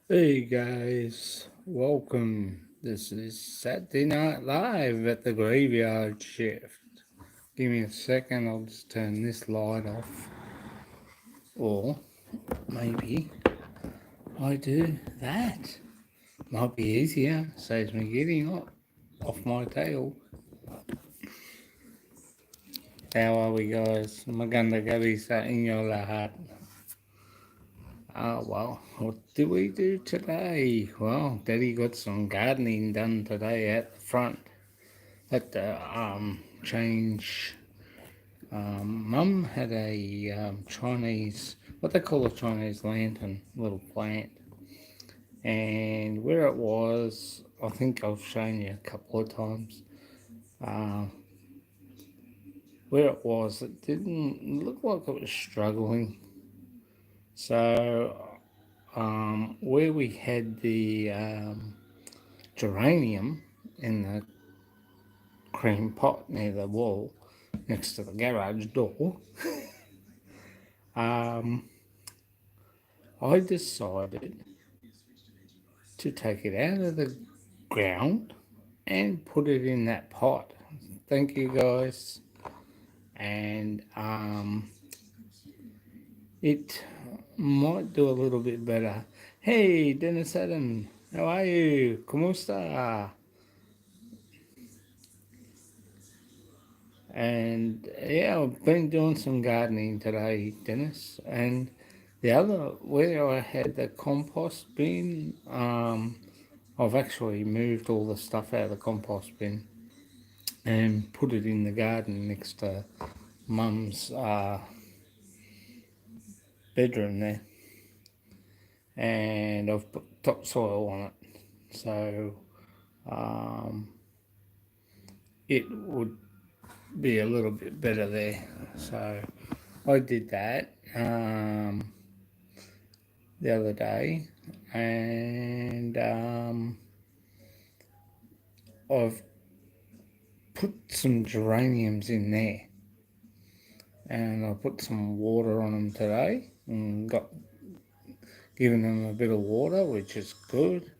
Hey guys, welcome. This is Saturday Night Live at the Graveyard Shift. Give me a second, I'll just turn this light off. Or maybe I do that. Might be easier, saves me getting up off my tail. How are we guys? Maganda gabi sa inyo lahat. Well, what did we do today? Well, Daddy got some gardening done today at the front. At the change. Mum had a Chinese, what they call a Chinese lantern, little plant, and where it was, I think I've shown you a couple of times. Uh, where it was, it didn't look like it was struggling. So where we had the geranium in the cream pot near the wall next to the garage door, um, I decided to take it out of the ground and put it in that pot. Thank you guys. And it might do a little bit better. Hey, Dennis Adam, how are you? ¿Cómo está? And yeah, I've been doing some gardening today, Dennis. And the other, where I had the compost bin, I've actually moved all the stuff out of the compost bin and put it in the garden next to Mum's bedroom there. And I've put topsoil on it. So it would be a little bit better there. So I did that the other day, and I've put some geraniums in there, and I put some water on them today, and got given them a bit of water, which is good.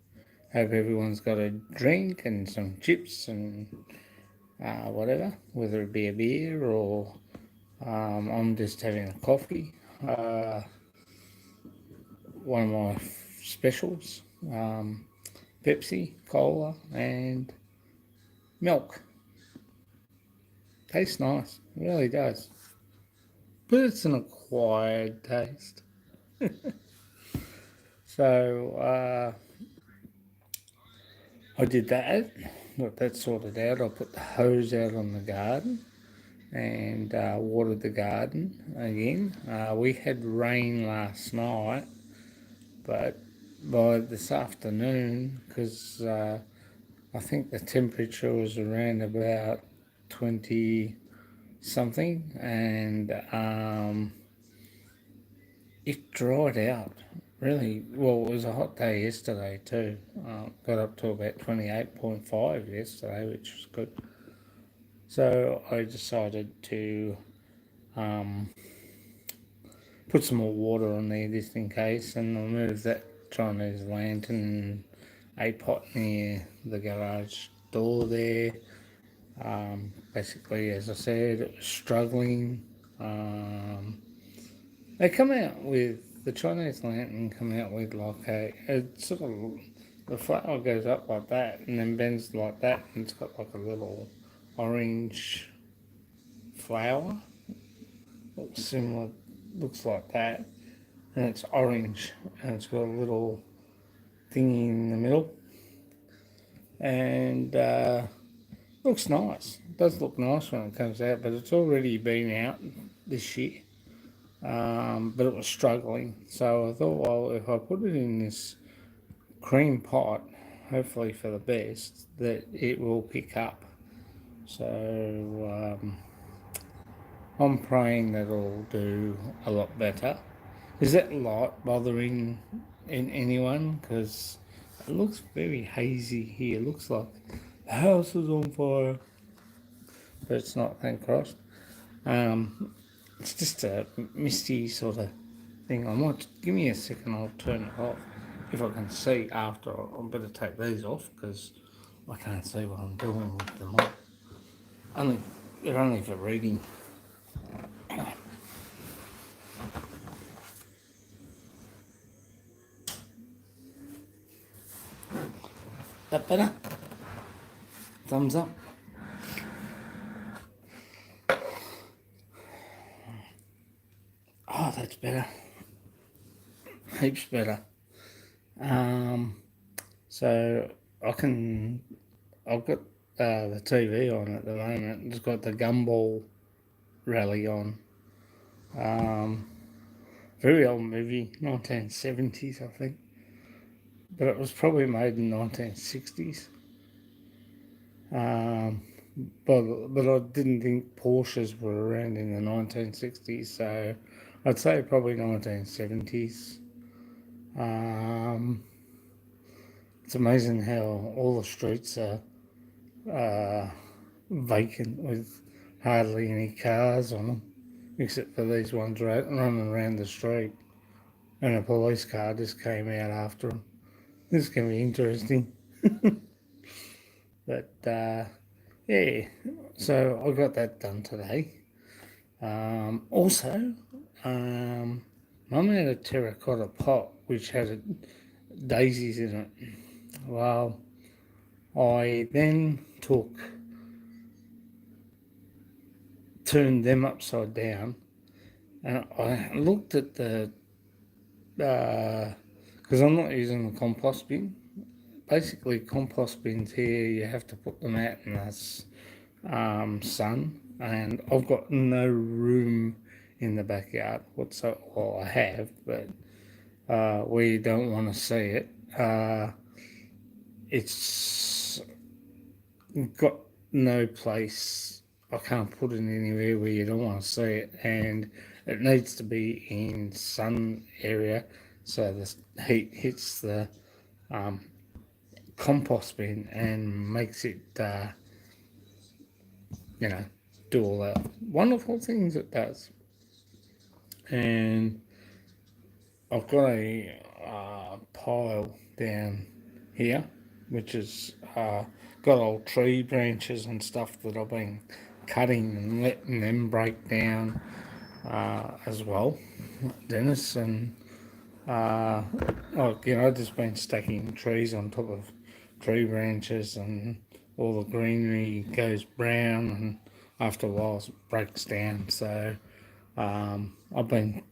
Hope everyone's got a drink and some chips and whatever, whether it be a beer or I'm just having a coffee. One of my specials, Pepsi, cola, and milk. Tastes nice, it really does. But it's an acquired taste. So I did that, got that sorted out. I put the hose out on the garden and watered the garden again. We had rain last night, but by this afternoon, because I think the temperature was around about 20 something, and it dried out really well. It was a hot day yesterday too. Got up to about 28.5 yesterday, which was good. So I decided to put some more water on there just in case, and I moved that Chinese lantern a pot near the garage door there. Basically, as I said, it was struggling. They come out with the Chinese lantern, come out with like a sort of, the flower goes up like that and then bends like that, and it's got like a little orange flower, similar, looks like that, and it's orange, and it's got a little thingy in the middle, and looks nice. It does look nice when it comes out, but it's already been out this year. But it was struggling. So I thought, well, if I put it in this cream pot, hopefully for the best, that it will pick up. So I'm praying that it'll do a lot better. Is that light bothering in anyone? Because it looks very hazy here. It looks like the house is on fire, but it's not, thank Christ. It's just a misty sort of thing. I might, give me a second, I'll turn it off. if I can see after, I better take these off because I can't see what I'm doing with them on. They're only for reading. That better? Thumbs up. Oh, that's better. Heaps better. So I've got the TV on at the moment. It's got the Gumball rally on. Very old movie, 1970s, I think. But it was probably made in 1960s. But I didn't think Porsches were around in the 1960s, so I'd say probably 1970s. Um, it's amazing how all the streets are uh, vacant with hardly any cars on them, except for these ones running around the street. And a police car just came out after them. This is going to be interesting. But yeah, so I got that done today. Also, Mum had a terracotta pot which had daisies in it. Well, I then turned them upside down, and I looked at the because I'm not using the compost bin. Basically, compost bins here you have to put them out in the sun, and I've got no room in the backyard whatsoever. Well, I have, but where you don't want to see it, it's got no place. I can't put it anywhere where you don't want to see it, and it needs to be in sun area so the heat hits the compost bin and makes it, you know, do all the wonderful things it does. And I've got a pile down here, which is got old tree branches and stuff that I've been cutting and letting them break down as well, Dennis. And I've just been stacking trees on top of tree branches, and all the greenery goes brown, and after a while it breaks down. So I've been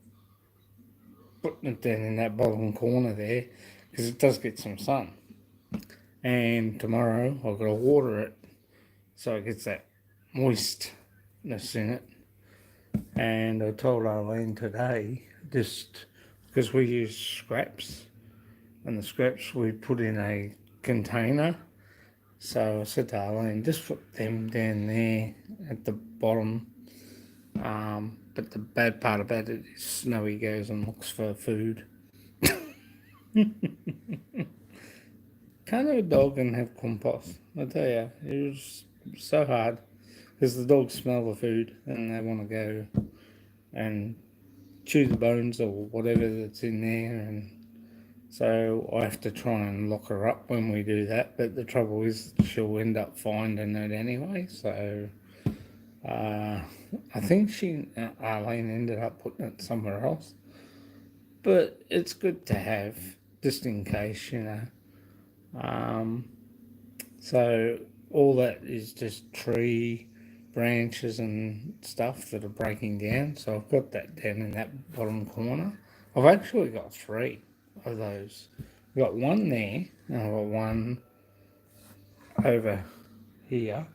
putting it down in that bottom corner there because it does get some sun. And tomorrow I've got to water it so it gets that moistness in it. And I told Arlene today, just because we use scraps, and the scraps we put in a container. So I said to Arlene, just put them down there at the bottom. But the bad part about it is Snowy goes and looks for food. Can't have a dog and have compost. I tell you, it was so hard because the dogs smell the food and they want to go and chew the bones or whatever that's in there, and so I have to try and lock her up when we do that. But the trouble is she'll end up finding it anyway. So I think Arlene ended up putting it somewhere else. But it's good to have just in case, So all that is just tree branches and stuff that are breaking down. So I've got that down in that bottom corner. I've actually got 3 of those. I've got one there, and I've got one over here,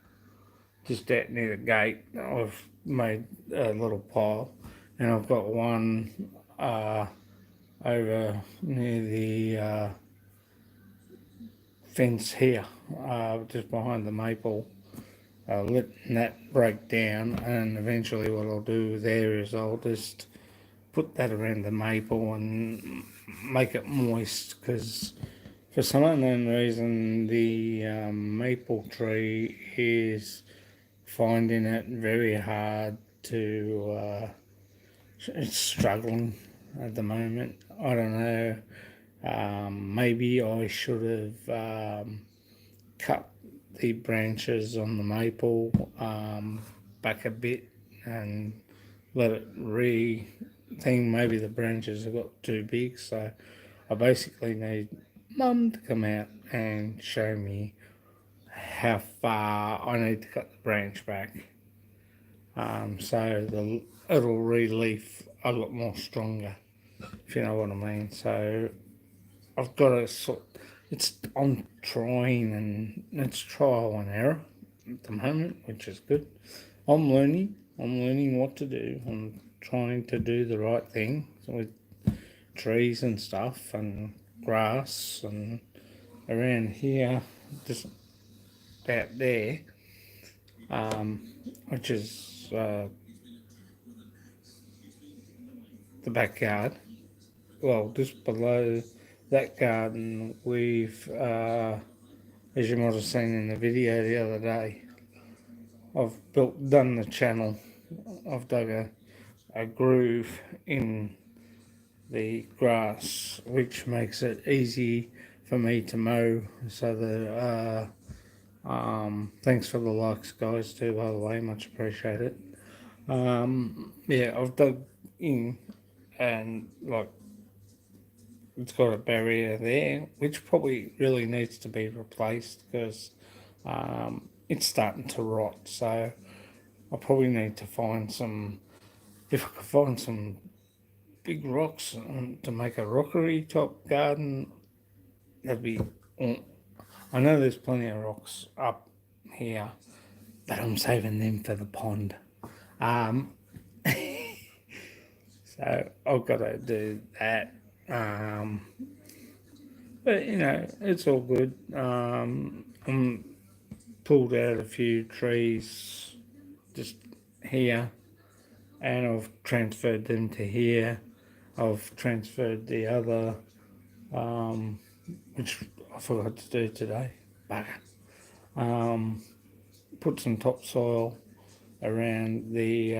just out near the gate. I've made a little pile, and I've got one over near the fence here, just behind the maple, letting that break down. And eventually what I'll do there is I'll just put that around the maple and make it moist, because for some unknown reason the maple tree is finding it very hard to, it's struggling at the moment. I don't know. maybe I should have cut the branches on the maple back a bit and let it thing. Maybe the branches have got too big, so I basically need Mum to come out and show me how far I need to cut the branch back, so it'll re-leaf a lot more stronger, if you know what I mean. So I've got to I'm trying, and it's trial and error at the moment, which is good. I'm learning what to do. I'm trying to do the right thing with trees and stuff and grass and around here, just out there, which is the backyard. Well, just below that garden, as you might have seen in the video the other day, I've done the channel. I've dug a groove in the grass, which makes it easy for me to mow. So thanks for the likes, guys, too, by the way, much appreciated. Yeah, I've dug in, and like, it's got a barrier there, which probably really needs to be replaced because it's starting to rot. So I probably need to find if I could find some big rocks to make a rockery top garden, that'd be. I know there's plenty of rocks up here, but I'm saving them for the pond. Um, so I've got to do that. But it's all good. I'm pulled out a few trees just here, and I've transferred them to here. I've transferred the other, which I forgot to do today. Bugger. Put some topsoil around the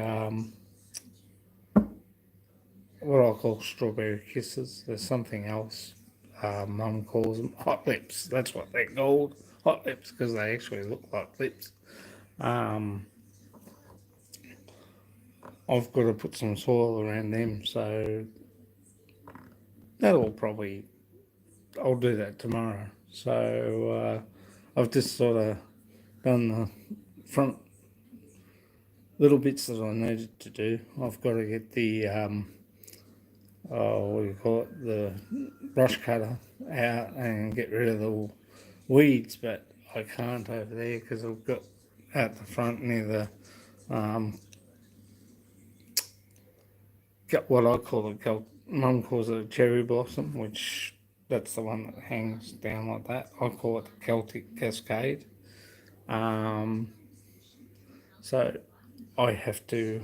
what I call strawberry kisses. There's something else. Mum calls them hot lips. That's what they're called, hot lips, because they actually look like lips. I've got to put some soil around them, so that'll probably, I'll do that tomorrow. So I've just sort of done the front little bits that I needed to do. I've got to get the what do you call it, the brush cutter out and get rid of the weeds, but I can't over there because I've got at the front near the got what I call Mum calls it a cherry blossom, which that's the one that hangs down like that. I call it the Celtic Cascade. So I have to,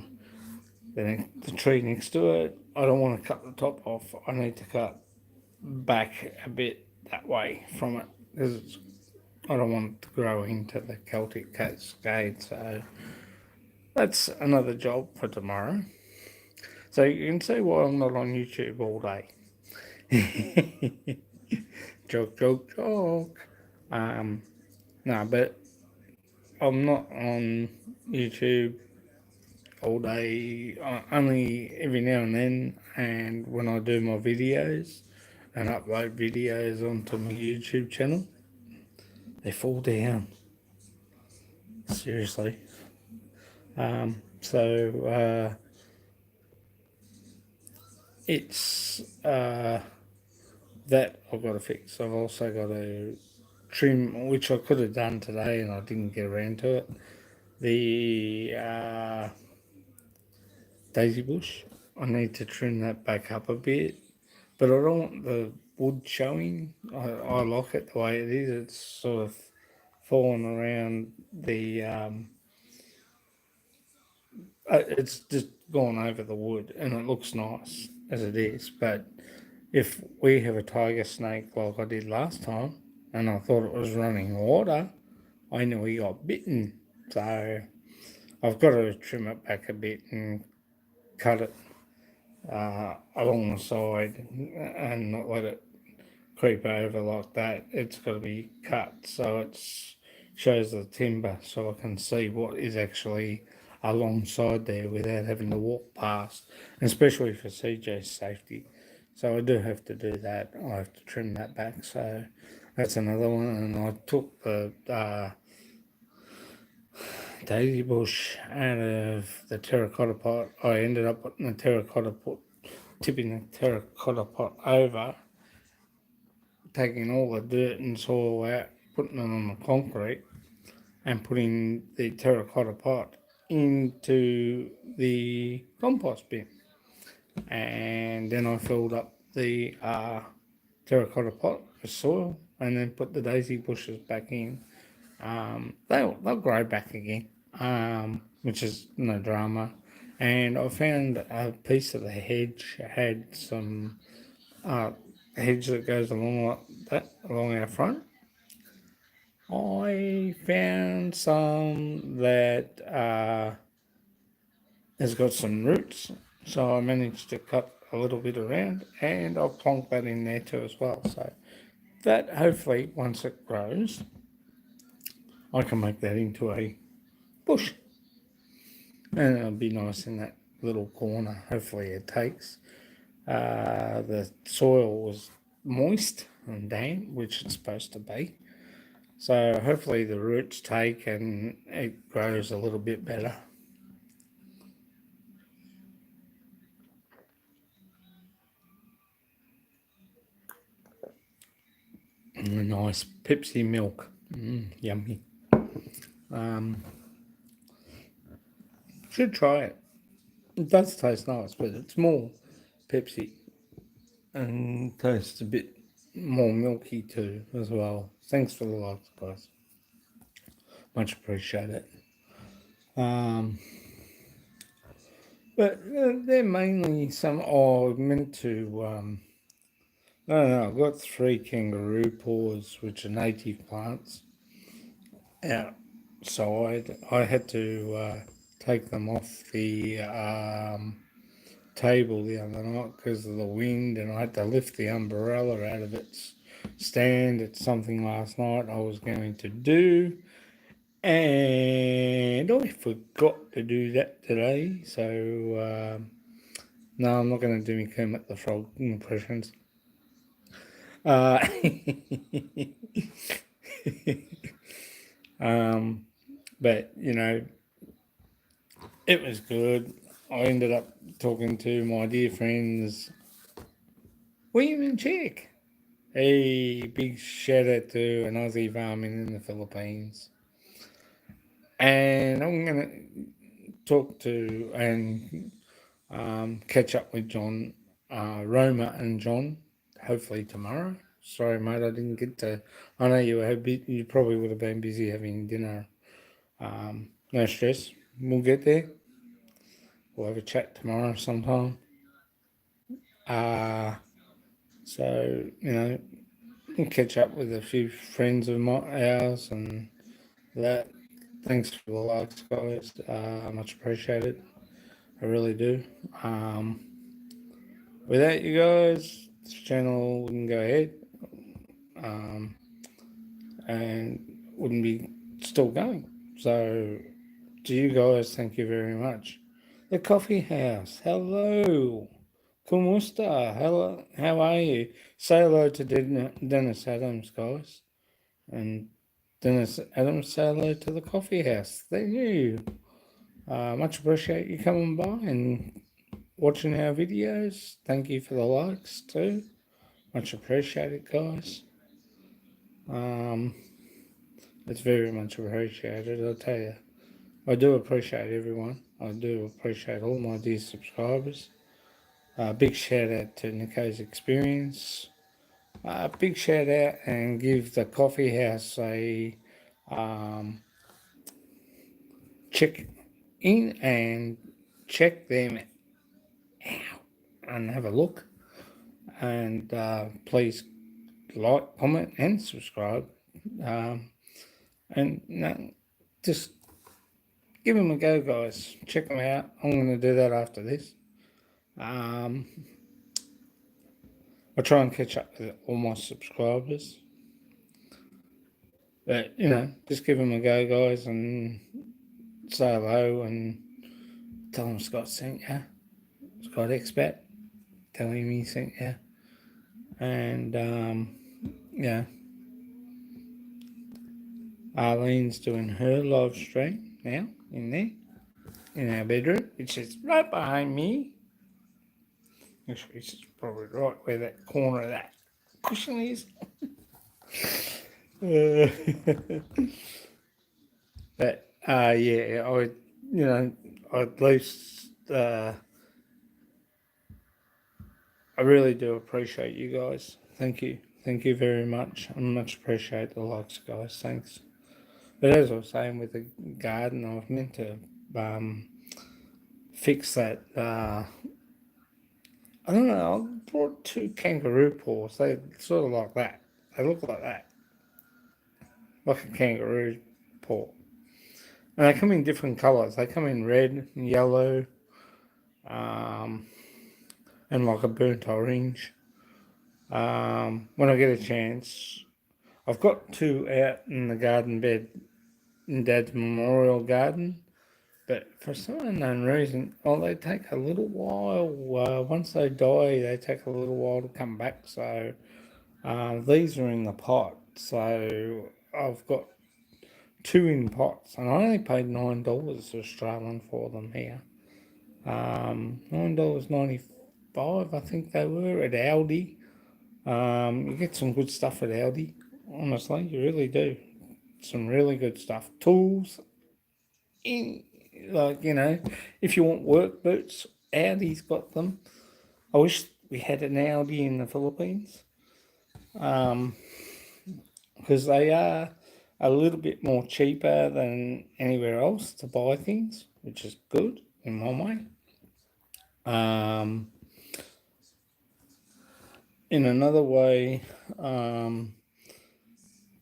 the tree next to it, I don't want to cut the top off. I need to cut back a bit that way from it because I don't want it to grow into the Celtic Cascade. So that's another job for tomorrow. So you can see why I'm not on YouTube all day. Joke, joke, joke. No, but I'm not on YouTube all day, only every now and then, and when I do my videos and upload videos onto my YouTube channel, they fall down. Seriously. So it's that I've got to fix. I've also got to trim, which I could have done today and I didn't get around to it. The daisy bush, I need to trim that back up a bit, but I don't want the wood showing. I like it the way it is. It's sort of fallen around the it's just gone over the wood and it looks nice as it is. But if we have a tiger snake like I did last time and I thought it was running water, I knew he got bitten. So I've got to trim it back a bit and cut it along the side and not let it creep over like that. It's got to be cut so it shows the timber so I can see what is actually alongside there without having to walk past, and especially for CJ's safety. So I do have to do that. I have to trim that back. So that's another one. And I took the daisy bush out of the terracotta pot. I ended up putting the terracotta pot, tipping the terracotta pot over, taking all the dirt and soil out, putting it on the concrete, and putting the terracotta pot into the compost bin. And then I filled up the terracotta pot with soil and then put the daisy bushes back in. They'll grow back again, which is no drama. And I found a piece of the hedge had some hedge that goes along like that, along our front. I found some that has got some roots, so I managed to cut a little bit around, and I'll plonk that in there too as well. So that hopefully, once it grows, I can make that into a bush, and it'll be nice in that little corner. Hopefully, it takes. The soil was moist and damp, which it's supposed to be. So hopefully the roots take and it grows a little bit better. And a nice Pepsi milk. Yummy. Should try it. It does taste nice, but it's more Pepsi and tastes a bit more milky too as well. Thanks for the likes, guys. Much appreciated. But they're mainly some. Oh, I meant to. No, I've got 3 kangaroo paws, which are native plants, outside. I had to take them off the table the other night because of the wind, and I had to lift the umbrella out of its stand. It's something last night I was going to do, and I forgot to do that today. So no, I'm not going to do my Kermit the Frog impressions. But it was good. I ended up talking to my dear friends William and Chick. A big shout out to an Aussie farming in the Philippines. And I'm going to talk to and catch up with John, Roma and John, hopefully tomorrow. Sorry, mate, I didn't get to. I know you probably would have been busy having dinner. No stress. We'll get there. We'll have a chat tomorrow sometime. So, we'll catch up with a few friends of ours and that. Thanks for the likes, guys. Much appreciated. I really do. Without you guys, this channel wouldn't go ahead and wouldn't be still going. So, to you guys, thank you very much. The Coffee House, hello. ¿Cómo está? Hello, how are you? Say hello to Dennis Adams, guys. And Dennis Adams, say hello to the Coffee House. Thank you. Much appreciate you coming by and watching our videos. Thank you for the likes too. Much appreciated, guys. It's very much appreciated, I'll tell you. I do appreciate everyone. I do appreciate all my dear subscribers. Big shout out to Nico's Experience. Big shout out and give the Coffee House a check in and check them out and have a look. And please like, comment, and subscribe. And just give them a go, guys. Check them out. I'm going to do that after this. I try and catch up with all my subscribers. But, just give them a go, guys, and say hello and tell them Scott sent you. Scott Expat. Tell him he sent you. And, Arlene's doing her live stream now in there, in our bedroom, which is right behind me. Actually, it's probably right where that corner of that cushion is. But yeah, I at least I really do appreciate you guys. Thank you very much. I much appreciate the likes, guys. Thanks. But as I was saying with the garden, I was meant to fix that. I don't know. I brought 2 kangaroo paws. They sort of like that. They look like that, like a kangaroo paw. And they come in different colours. They come in red, and yellow, and like a burnt orange. When I get a chance, I've got 2 out in the garden bed in Dad's memorial garden. But for some unknown reason, they take a little while. Once they die, they take a little while to come back. So these are in the pot. So I've got 2 in pots, and I only paid $9 Australian for them here. $9.95, I think they were at Aldi. You get some good stuff at Aldi. Honestly, you really do. Some really good stuff. Tools, if you want work boots, Audi's got them. I wish we had an Audi in the Philippines, because they are a little bit more cheaper than anywhere else to buy things, which is good in one way. In another way,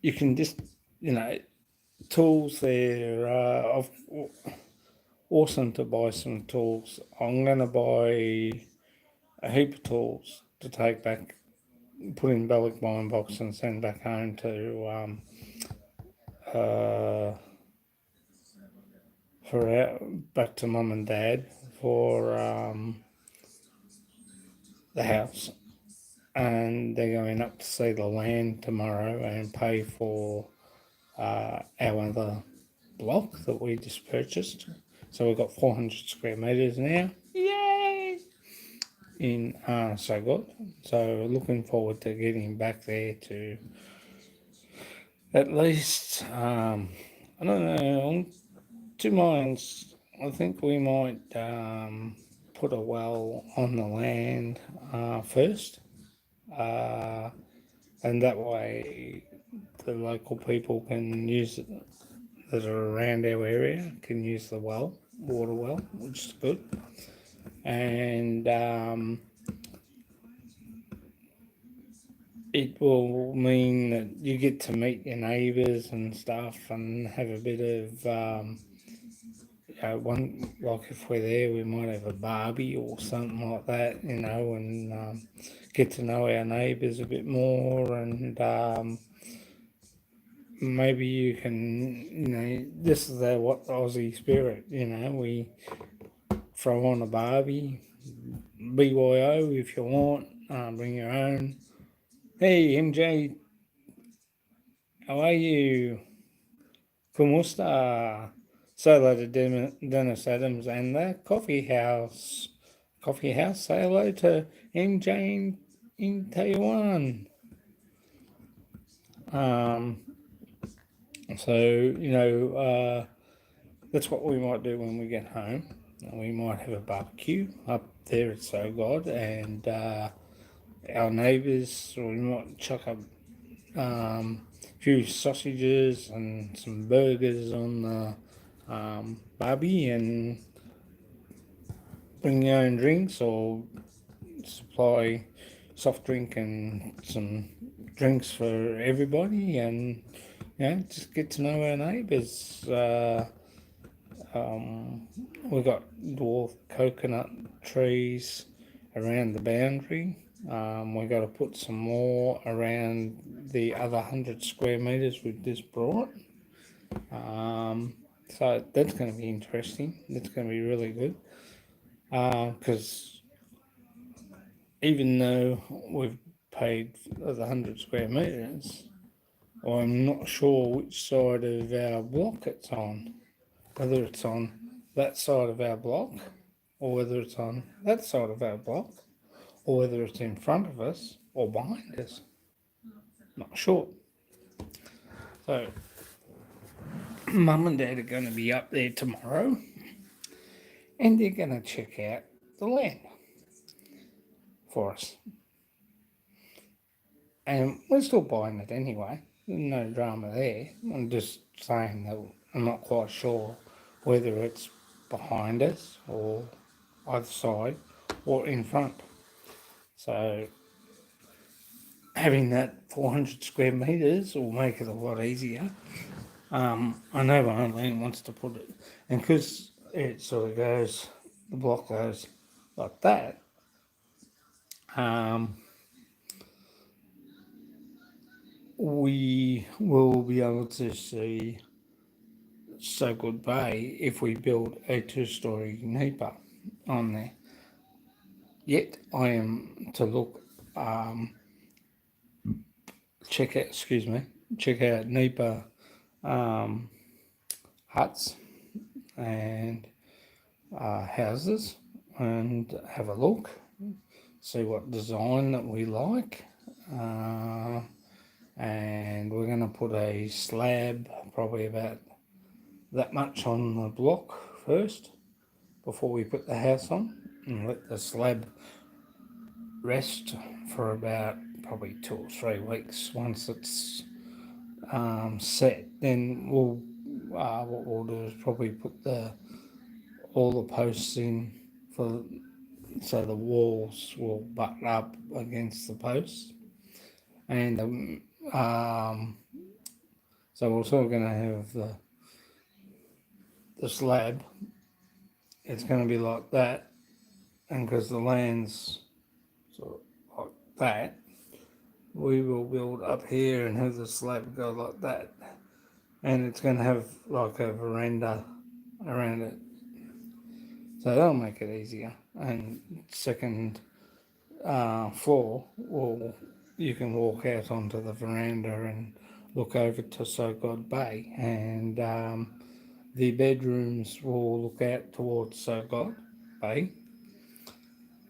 you can just, tools there. Awesome to buy some tools. I'm going to buy a heap of tools to take back, put in Bellic Mine box and send back home to back to Mum and Dad for the house. And they're going up to see the land tomorrow and pay for our other block that we just purchased. So we've got 400 square metres now. Yay! In Sagot. So looking forward to getting back there to at least, I don't know, on 2 minds. I think we might put a well on the land first. And that way the local people can use it, that are around our area, can use the water well, which is good. And it will mean that you get to meet your neighbours and stuff and have a bit of, like if we're there, we might have a barbie or something like that, and get to know our neighbours a bit more, and maybe you can, this is the Aussie spirit, we throw on a barbie, BYO if you want, bring your own. Hey MJ, how are you? Kumusta? Say hello to Dennis Adams and the coffee house. Coffee house, say hello to MJ in Taiwan. So, that's what we might do when we get home. We might have a barbecue up there at So God, and our neighbours, we might chuck up few sausages and some burgers on the barbie, and bring your own drinks or supply soft drink and some drinks for everybody, and just get to know our neighbours. We've got dwarf coconut trees around the boundary, We've got to put some more around the other 100 square metres we've just brought. So that's going to be interesting. That's going to be really good. Because even though we've paid the 100 square metres, I'm not sure which side of our block it's on. Whether it's on that side of our block, or whether it's on that side of our block, or whether it's in front of us or behind us. Not sure. So, Mum and Dad are going to be up there tomorrow, and they're going to check out the land for us. And we're still buying it anyway. No drama there. I'm just saying that I'm not quite sure whether it's behind us or either side or in front. So having that 400 square metres will make it a lot easier. I know Arlene wants to put it, and because it sort of goes, the block goes like that, we will be able to see So Good Bay if we build a 2-story NEPA on there. Yet I am to look, check out NEPA huts and houses and have a look, see what design that we like. And we're going to put a slab, probably about that much on the block first before we put the house on, and let the slab rest for about probably 2 or 3 weeks. Once it's set, then we'll what we'll do is probably put all the posts in for so the walls will butt up against the posts, and so we're sort of going to have the slab. It's going to be like that, and because the land's sort of like that, we will build up here and have the slab go like that, and it's going to have like a veranda around it, so that'll make it easier. And second floor, well, you can walk out onto the veranda and look over to So God Bay, and the bedrooms will look out towards So God Bay,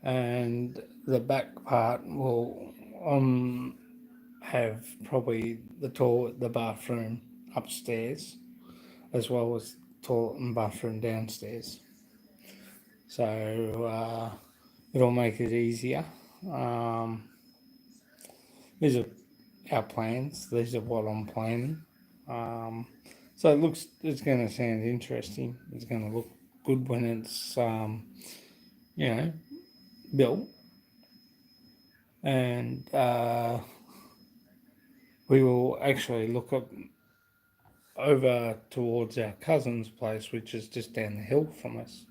and the back part will have probably the bathroom upstairs, as well as toilet and bathroom downstairs. So it'll make it easier. These are our plans. These are what I'm planning. So it's going to sound interesting. It's going to look good when it's, built. And we will actually look up over towards our cousin's place, which is just down the hill from us.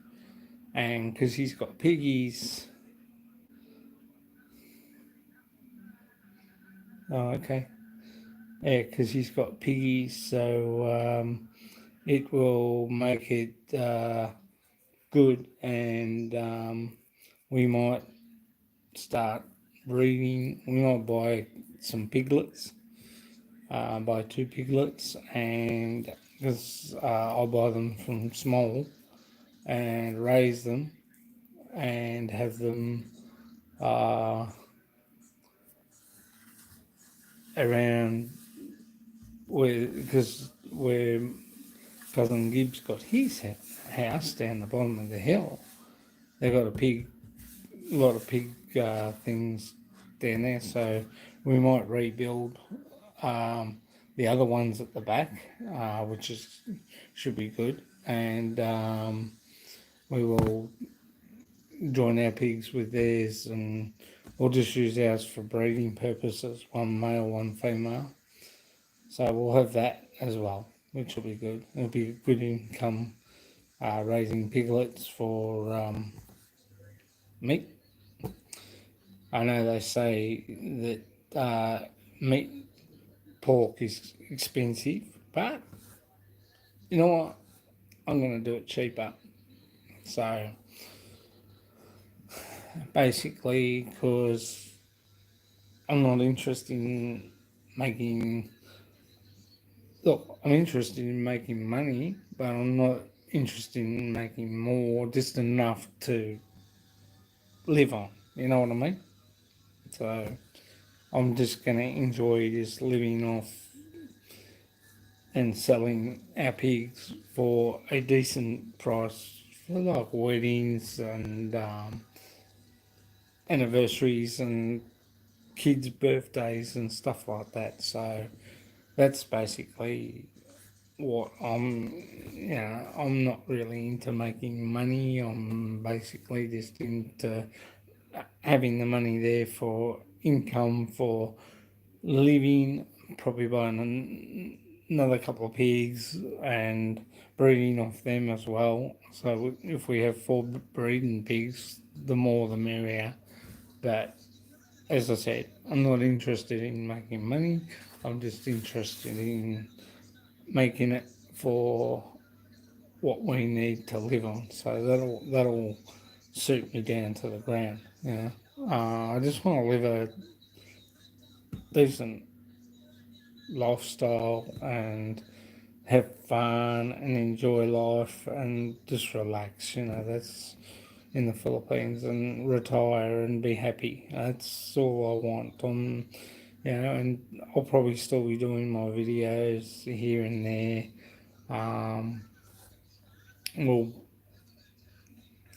And because he's got piggies. Oh, okay. Yeah, because he's got piggies, so it will make it good, and we might start breeding. We might buy some piglets, buy 2 piglets, and because I'll buy them from small and raise them and have them around where cousin Gibbs got his house down the bottom of the hill. They got a lot of pig things down there, so we might rebuild the other ones at the back, which should be good, and we will join our pigs with theirs, and we'll just use ours for breeding purposes, 1 male, 1 female. So we'll have that as well, which will be good. It'll be good income raising piglets for meat. I know they say that meat, pork is expensive, but you know what? I'm going to do it cheaper. So basically, because I'm not interested in making. Look, I'm interested in making money, but I'm not interested in making more, just enough to live on. You know what I mean? So I'm just going to enjoy just living off and selling our pigs for a decent price for like weddings and anniversaries and kids' birthdays and stuff like that. So that's basically what I'm not really into making money. I'm basically just into having the money there for income, for living, probably buying another couple of pigs and breeding off them as well. So if we have 4 breeding pigs, the more the merrier. But as I said, I'm not interested in making money. I'm just interested in making it for what we need to live on. So that'll suit me down to the ground. You know, I just want to live a decent lifestyle and have fun and enjoy life and just relax. You know, that's in the Philippines and retire and be happy. That's all I want. And I'll probably still be doing my videos here and there. Um, we'll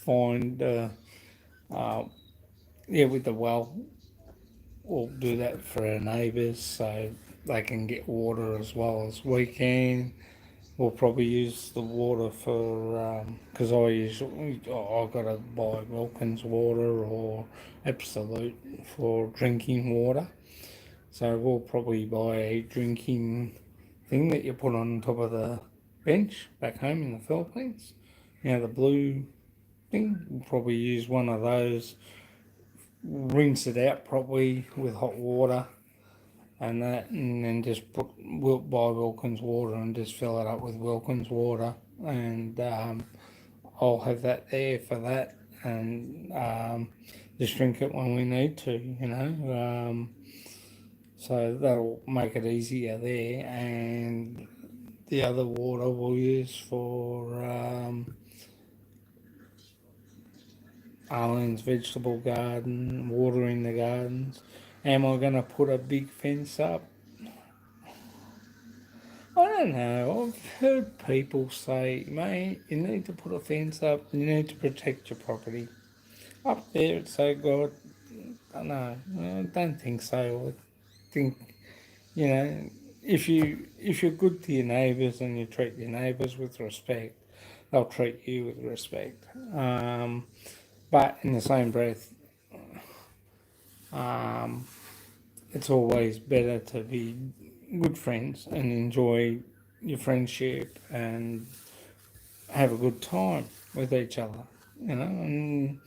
find, uh, yeah, with the well, we'll do that for our neighbours so they can get water as well as we can. We'll probably use the water for because I gotta buy Wilkins water or Absolute for drinking water. So we'll probably buy a drinking thing that you put on top of the bench back home in the Philippines. You know, the blue thing. We'll probably use one of those. Rinse it out properly with hot water and that, and then just buy Wilkins water and just fill it up with Wilkins water, and I'll have that there for that, and just drink it when we need to, you know. So that'll make it easier there, and the other water we'll use for Arlene's vegetable garden, watering the gardens. Am I going to put a big fence up? I don't know. I've heard people say, mate, you need to put a fence up. You need to protect your property. Up there, it's so good. I don't know. I don't think so. I think if you're good to your neighbours and you treat your neighbours with respect, they'll treat you with respect. But in the same breath, um, it's always better to be good friends and enjoy your friendship and have a good time with each other, and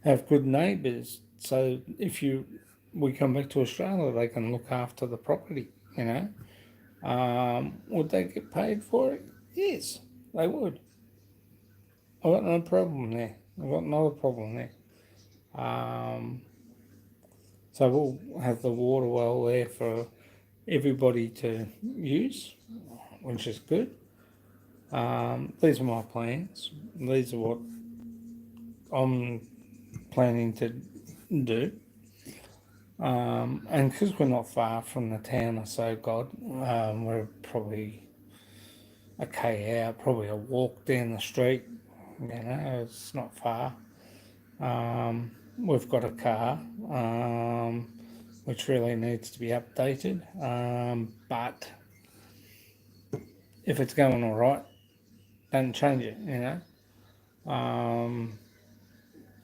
have good neighbours. So if we come back to Australia, they can look after the property. Would they get paid for it? Yes, they would. I've got no problem there. I've got no problem there. Um, so we'll have the water well there for everybody to use, which is good. These are my plans. These are what I'm planning to do. And because we're not far from the town of So God, we're probably a K out, probably a walk down the street. It's not far. We've got a car, which really needs to be updated. But if it's going all right, don't change it.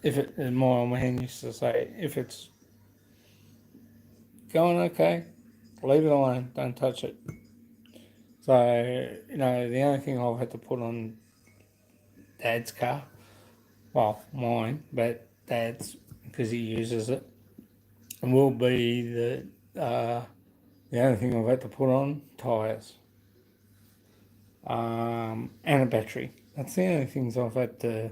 If it, as my old man used to say, if it's going okay, leave it alone, don't touch it. So, the only thing I've had to put on Dad's car, well, mine, but Dad's, because he uses it, will be that the only thing I've had to put on tyres and a battery. That's the only things I've had to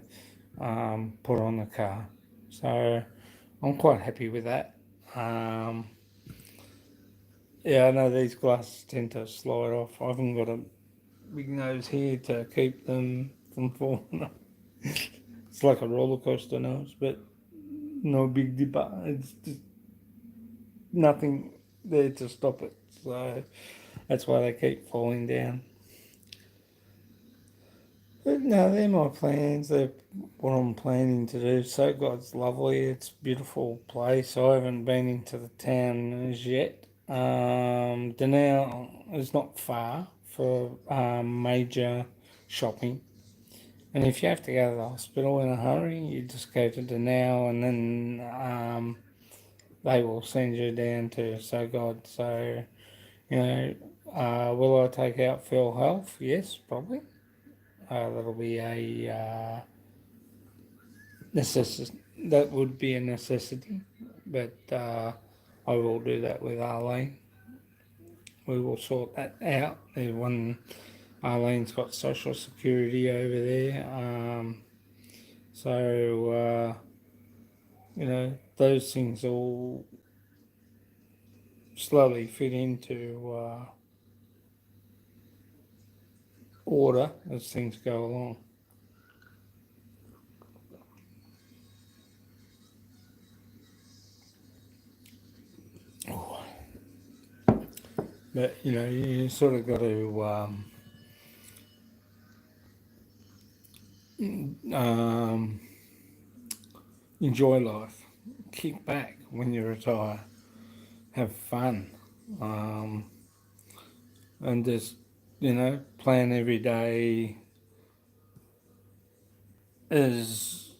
put on the car. So I'm quite happy with that. Yeah, I know these glasses tend to slide off. I haven't got a big nose here to keep them from falling off. It's like a roller coaster nose, but no big dipper. It's just nothing there to stop it. So that's why they keep falling down. But no, they're my plans. They're what I'm planning to do. So God's lovely. It's a beautiful place. I haven't been into the town as yet. Danelle is not far for major shopping. And if you have to go to the hospital in a hurry, you just go to Danelle and then they will send you down to So God. So, will I take out Phil Health? Yes, probably. That'll be a necessity. That would be a necessity, but I will do that with Arlene. We will sort that out. When Arlene's got social security over there, so those things all slowly fit into order as things go along. But you sort of got to enjoy life, kick back when you retire, have fun, and just plan every day as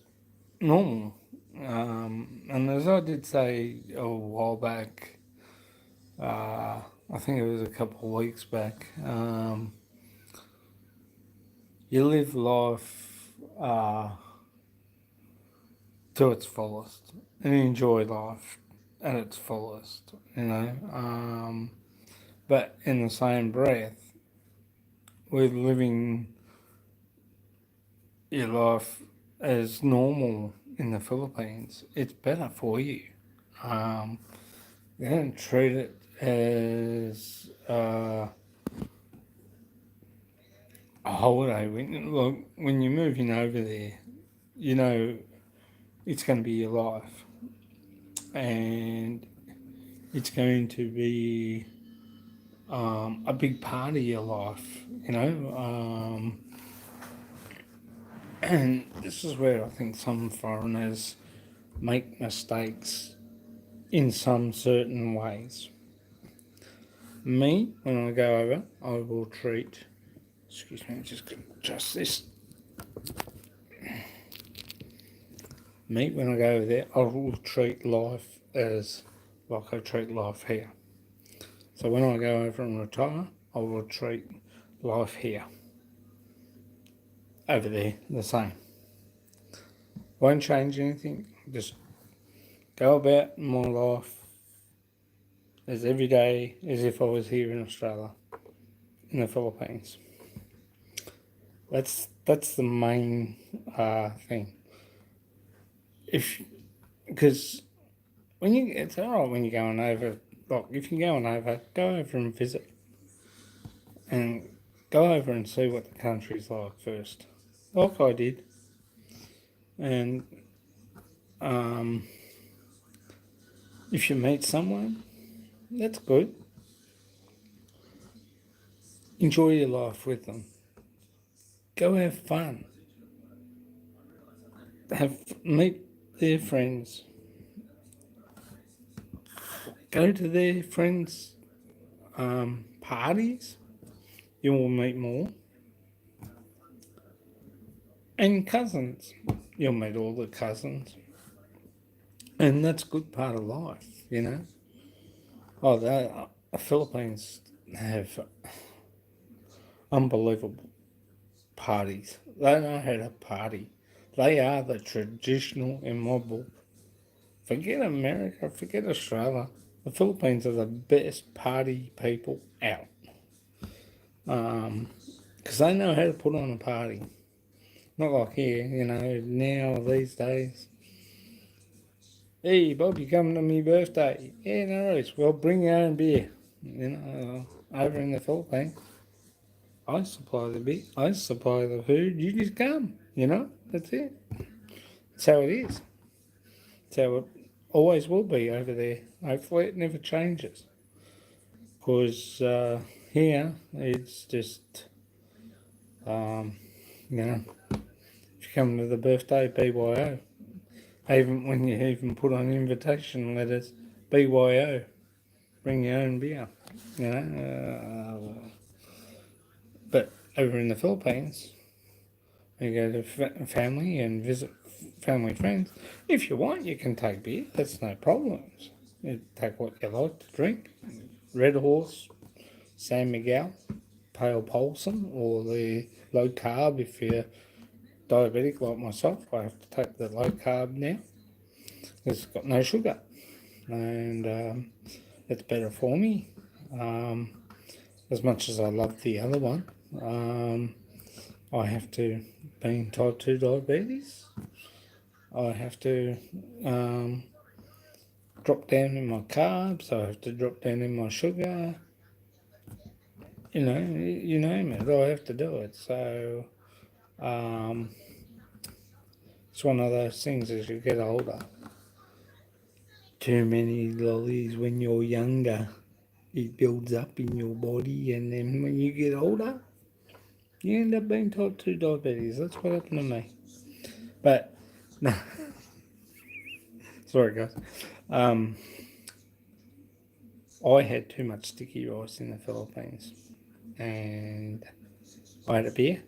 normal. And as I did say a while back, I think it was a couple of weeks back, you live life to its fullest and enjoy life at its fullest, but in the same breath, with living your life as normal in the Philippines, it's better for you. They don't treat it as a holiday. When you're moving over there, it's going to be your life, and it's going to be a big part of your life. And this is where I think some foreigners make mistakes in some certain ways. Me, when I go over, I will treat. Excuse me, I'm just going to adjust this. Me, when I go over there, I will treat life as like I treat life here. So when I go over and retire, I will treat life here, over there, the same. Won't change anything. Just go about my life as every day as if I was here in Australia, in the Philippines. That's the main thing. Because it's all right when you're going over. Like if you're going over, go over and visit, and go over and see what the country's like first, like I did. And if you meet someone, that's good. Enjoy your life with them. Go have fun. Meet their friends. Go to their friends' parties. You will meet more. And cousins. You'll meet all the cousins. And that's a good part of life. Oh, the Philippines have unbelievable parties. They know how to party. They are the traditional, in my book, Forget America, forget Australia. The Philippines are the best party people out. Because they know how to put on a party. Not like here, now these days. Hey, Bob, you coming to my birthday? Yeah, no worries. Well, bring your own beer. Over in the Philippines, I supply the beer, I supply the food, you just come, that's it. That's how it is. That's how it always will be over there. Hopefully it never changes. Because here, it's just, um, if you come to the birthday, BYO. Even when you even put on invitation letters, BYO, bring your own beer, But over in the Philippines, you go to family and visit family friends. If you want, you can take beer. That's no problems. You take what you like to drink. Red Horse, San Miguel, Pale Polson, or the low carb if you're diabetic like myself. I have to take the low carb now. It's got no sugar, and it's better for me. As much as I love the other one, I have to, being type 2 diabetes, I have to drop down in my carbs, I have to drop down in my sugar, you name it, I have to do it. So it's one of those things as you get older. Too many lollies when you're younger, it builds up in your body, and then when you get older, you end up being type 2 diabetes. That's what happened to me. But, no, sorry guys. I had too much sticky rice in the Philippines, and I had a beer,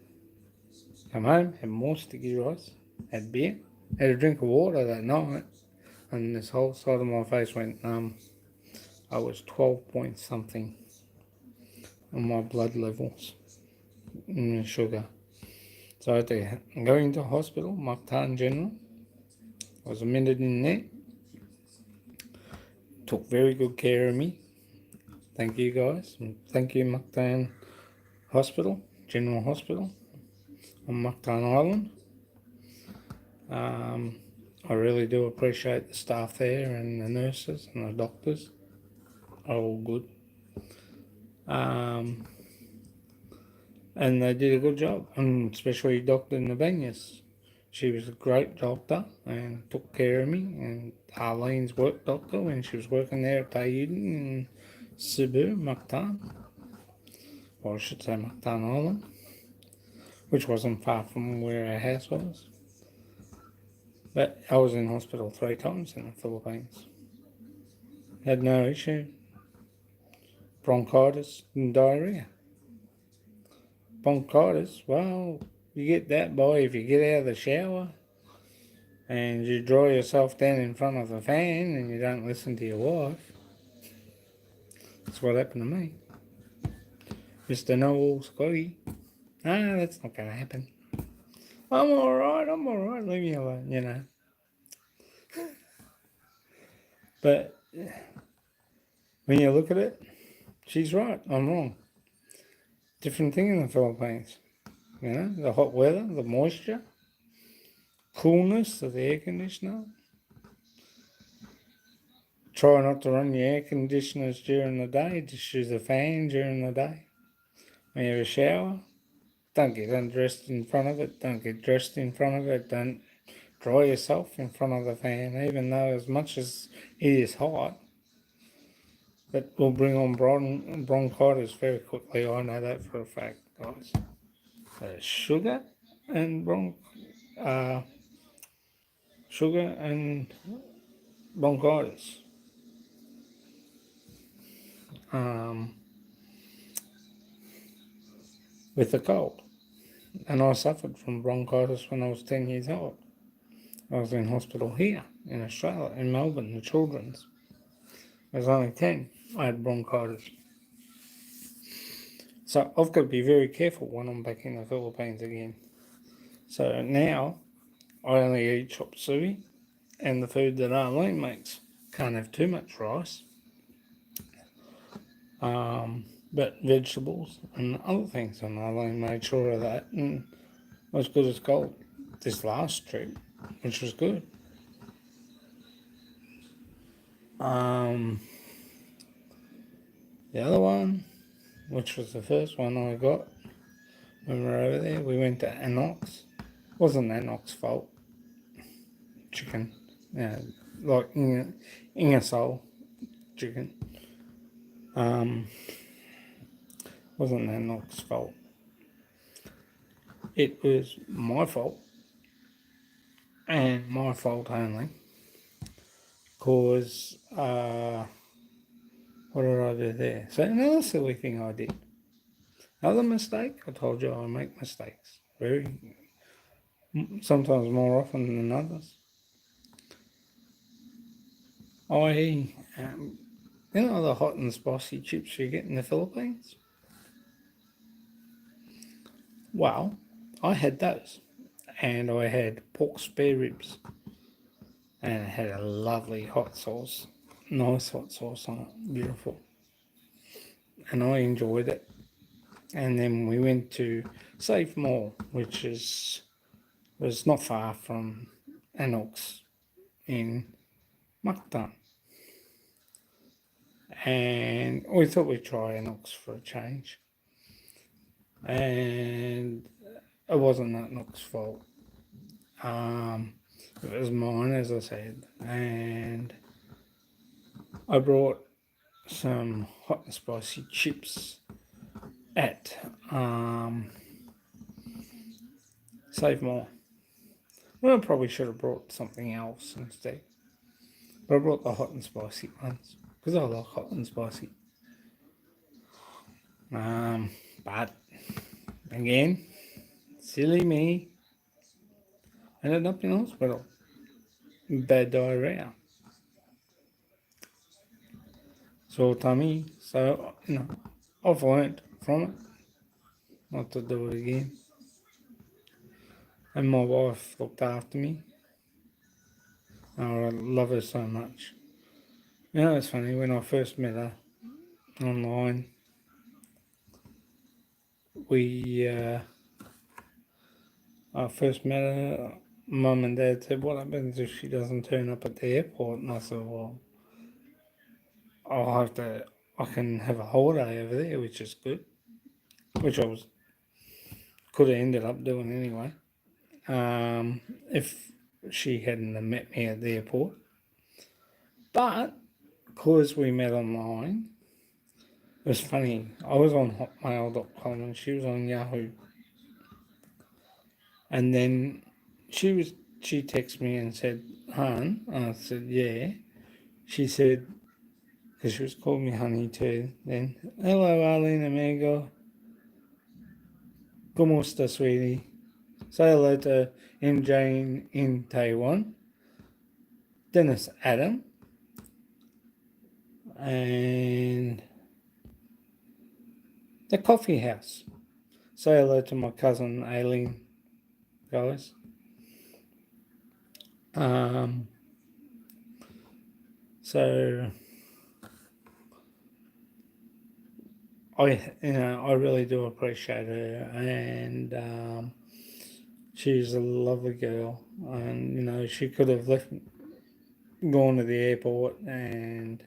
come home, had more sticky rice, had beer, had a drink of water that night, and this whole side of my face went numb. I was 12 point something on my blood levels and sugar. So I had to go into hospital, Mactan General. I was admitted in there. Took very good care of me. Thank you guys. And thank you, Mactan Hospital, General Hospital on Mactan Island. I really do appreciate the staff there and the nurses and the doctors. Are all good. And they did a good job, and especially Dr. Nabanias. She was a great doctor and took care of me, and Arlene's work doctor when she was working there at Tahiti in Cebu, Mactan, or I should say Mactan Island, which wasn't far from where our house was. But I was in hospital 3 times in the Philippines. Had no issue. Bronchitis and diarrhea. Bronchitis, well, you get that by if you get out of the shower and you dry yourself down in front of the fan and you don't listen to your wife. That's what happened to me. Mr. Noel Scotty. That's not going to happen. I'm alright, leave me alone, But when you look at it, she's right, I'm wrong. Different thing in the Philippines. The hot weather, the moisture, coolness of the air conditioner. Try not to run your air conditioners during the day, just use the fan during the day. When you have a shower, don't get undressed in front of it, don't get dressed in front of it, don't dry yourself in front of the fan, even though as much as it is hot, that will bring on bronchitis very quickly. I know that for a fact, guys. Sugar and bronchitis. With the cold. And I suffered from bronchitis when I was 10 years old. I was in hospital here in Australia, in Melbourne, the children's. I was only 10. I had bronchitis. So I've got to be very careful when I'm back in the Philippines again. So now I only eat chop suey and the food that Arlene makes. Can't have too much rice, but vegetables and other things, and Arlene made sure of that, and it was good as gold this last trip, which was good. The other one, which was the first one I got when we were over there, we went to Anox. Wasn't Anox's fault. Chicken, like Ingersoll chicken. Wasn't Anox's fault. It was my fault, and my fault only, because what did I do there? So another silly thing I did. Another mistake. I told you I make mistakes. Sometimes more often than others. The hot and spicy chips you get in the Philippines? Well, I had those. And I had pork spare ribs. And it had a lovely hot sauce. Nice hot sauce on it. Beautiful. And I enjoyed it. And then we went to Safe Mall, which was not far from Anox in Mactan. And we thought we'd try Anox for a change. And it wasn't Anox's fault. It was mine, as I said. And I brought some hot and spicy chips at Save More. Well, I probably should have brought something else instead. But I brought the hot and spicy ones because I like hot and spicy. But again, silly me. I ended up in hospital. Bad diarrhea. Sore tummy. So, I've learnt from it not to do it again. And my wife looked after me. Oh, I love her so much. It's funny, when I first met her online, I first met her, Mum and Dad said, what happens if she doesn't turn up at the airport? And I said, well, I can have a holiday over there, which is good, which could have ended up doing anyway, if she hadn't have met me at the airport. But because we met online, it was funny. I was on hotmail.com and she was on Yahoo. And then she texted me and said, "Hun," and I said, "Yeah." She said, because she was calling me honey too, then, "Hello, Arlene amigo. ¿Cómo está, sweetie? Say hello to MJ in Taiwan. Dennis Adam. And the coffee house. Say hello to my cousin Aileen, guys." So I really do appreciate her, and she's a lovely girl, and she could have gone to the airport and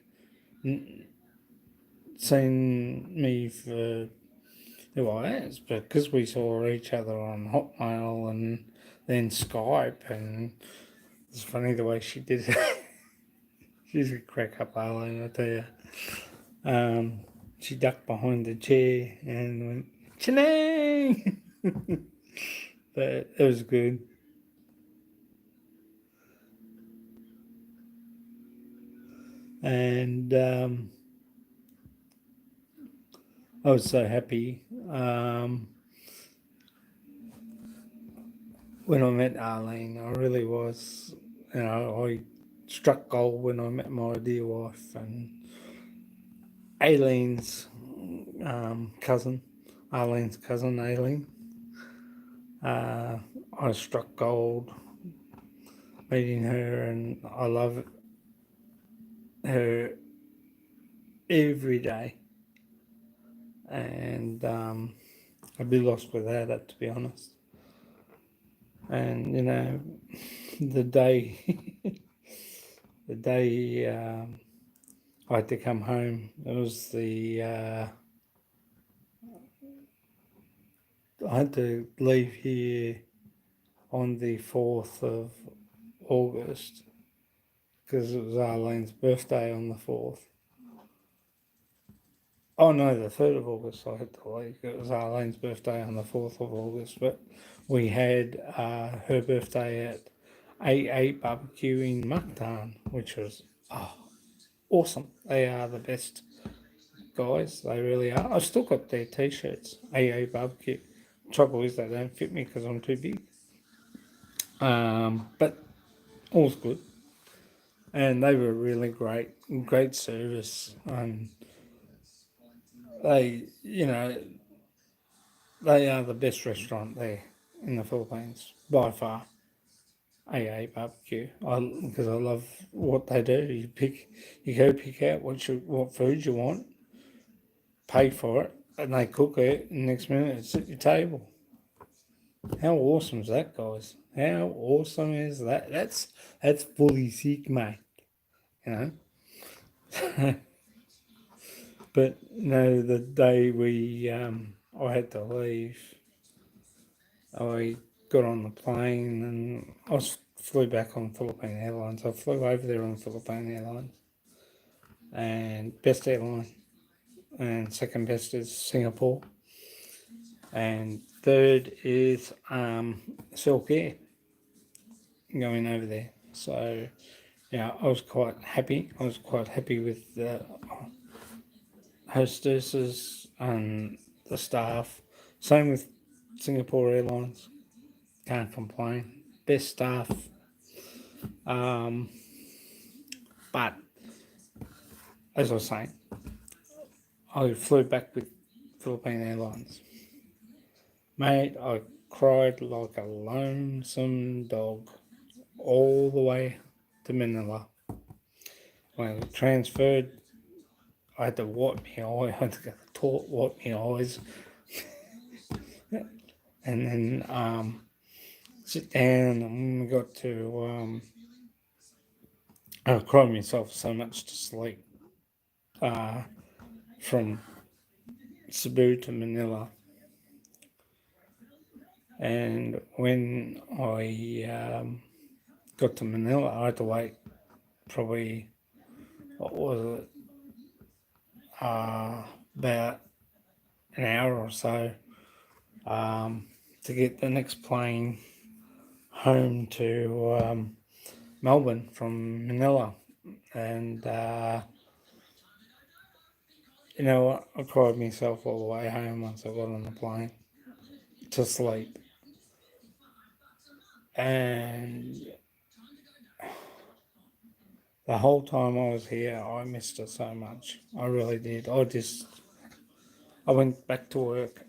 seen me for who I is, but because we saw each other on Hotmail and then Skype, and it's funny the way she did it. She's a crack up, Arlene, I tell you. She ducked behind the chair and went, "Chanang!" But it was good. And I was so happy when I met Arlene. I really was. I struck gold when I met my dear wife, and Aileen's cousin, Arlene's cousin, Aileen. I struck gold meeting her, and I love her every day. And I'd be lost without it, to be honest. And the day, the day I had to come home, it was I had to leave here on the 4th of August because it was Arlene's birthday on the 4th. Oh no, the 3rd of August I had to leave. It was Arlene's birthday on the 4th of August, but we had her birthday at A8 Barbecue in Mactan, which was awesome. They are the best guys, they really are. I've still got their t-shirts, A8 Barbecue. Trouble is they don't fit me because I'm too big. But all's good. And they were really great service. They, they are the best restaurant there in the Philippines by far. A8 Barbecue, because I love what they do. You go pick out what food you want, pay for it, and they cook it. And next minute it's at your table. How awesome is that, guys? How awesome is that? That's fully sick, mate. You know. But the day I had to leave, I got on the plane and flew back on Philippine Airlines. I flew over there on Philippine Airlines, and best airline, and second best is Singapore, and third is Silk Air going over there. So yeah, I was quite happy. I was quite happy with the hostesses and the staff. Same with Singapore Airlines. Can't complain. Best staff. But as I was saying, I flew back with Philippine Airlines. Mate, I cried like a lonesome dog all the way to Manila. When I transferred, I had to wipe my eye. I had to go to the toilet, wipe my eyes, and then sit down. And when we got to, I cried myself so much to sleep from Cebu to Manila. And when I got to Manila, I had to wait probably, what was it, about an hour or so to get the next plane home to Melbourne from Manila. And you know what? I cried myself all the way home once I got on the plane to sleep. And the whole time I was here, I missed it so much. I really did. I went back to work.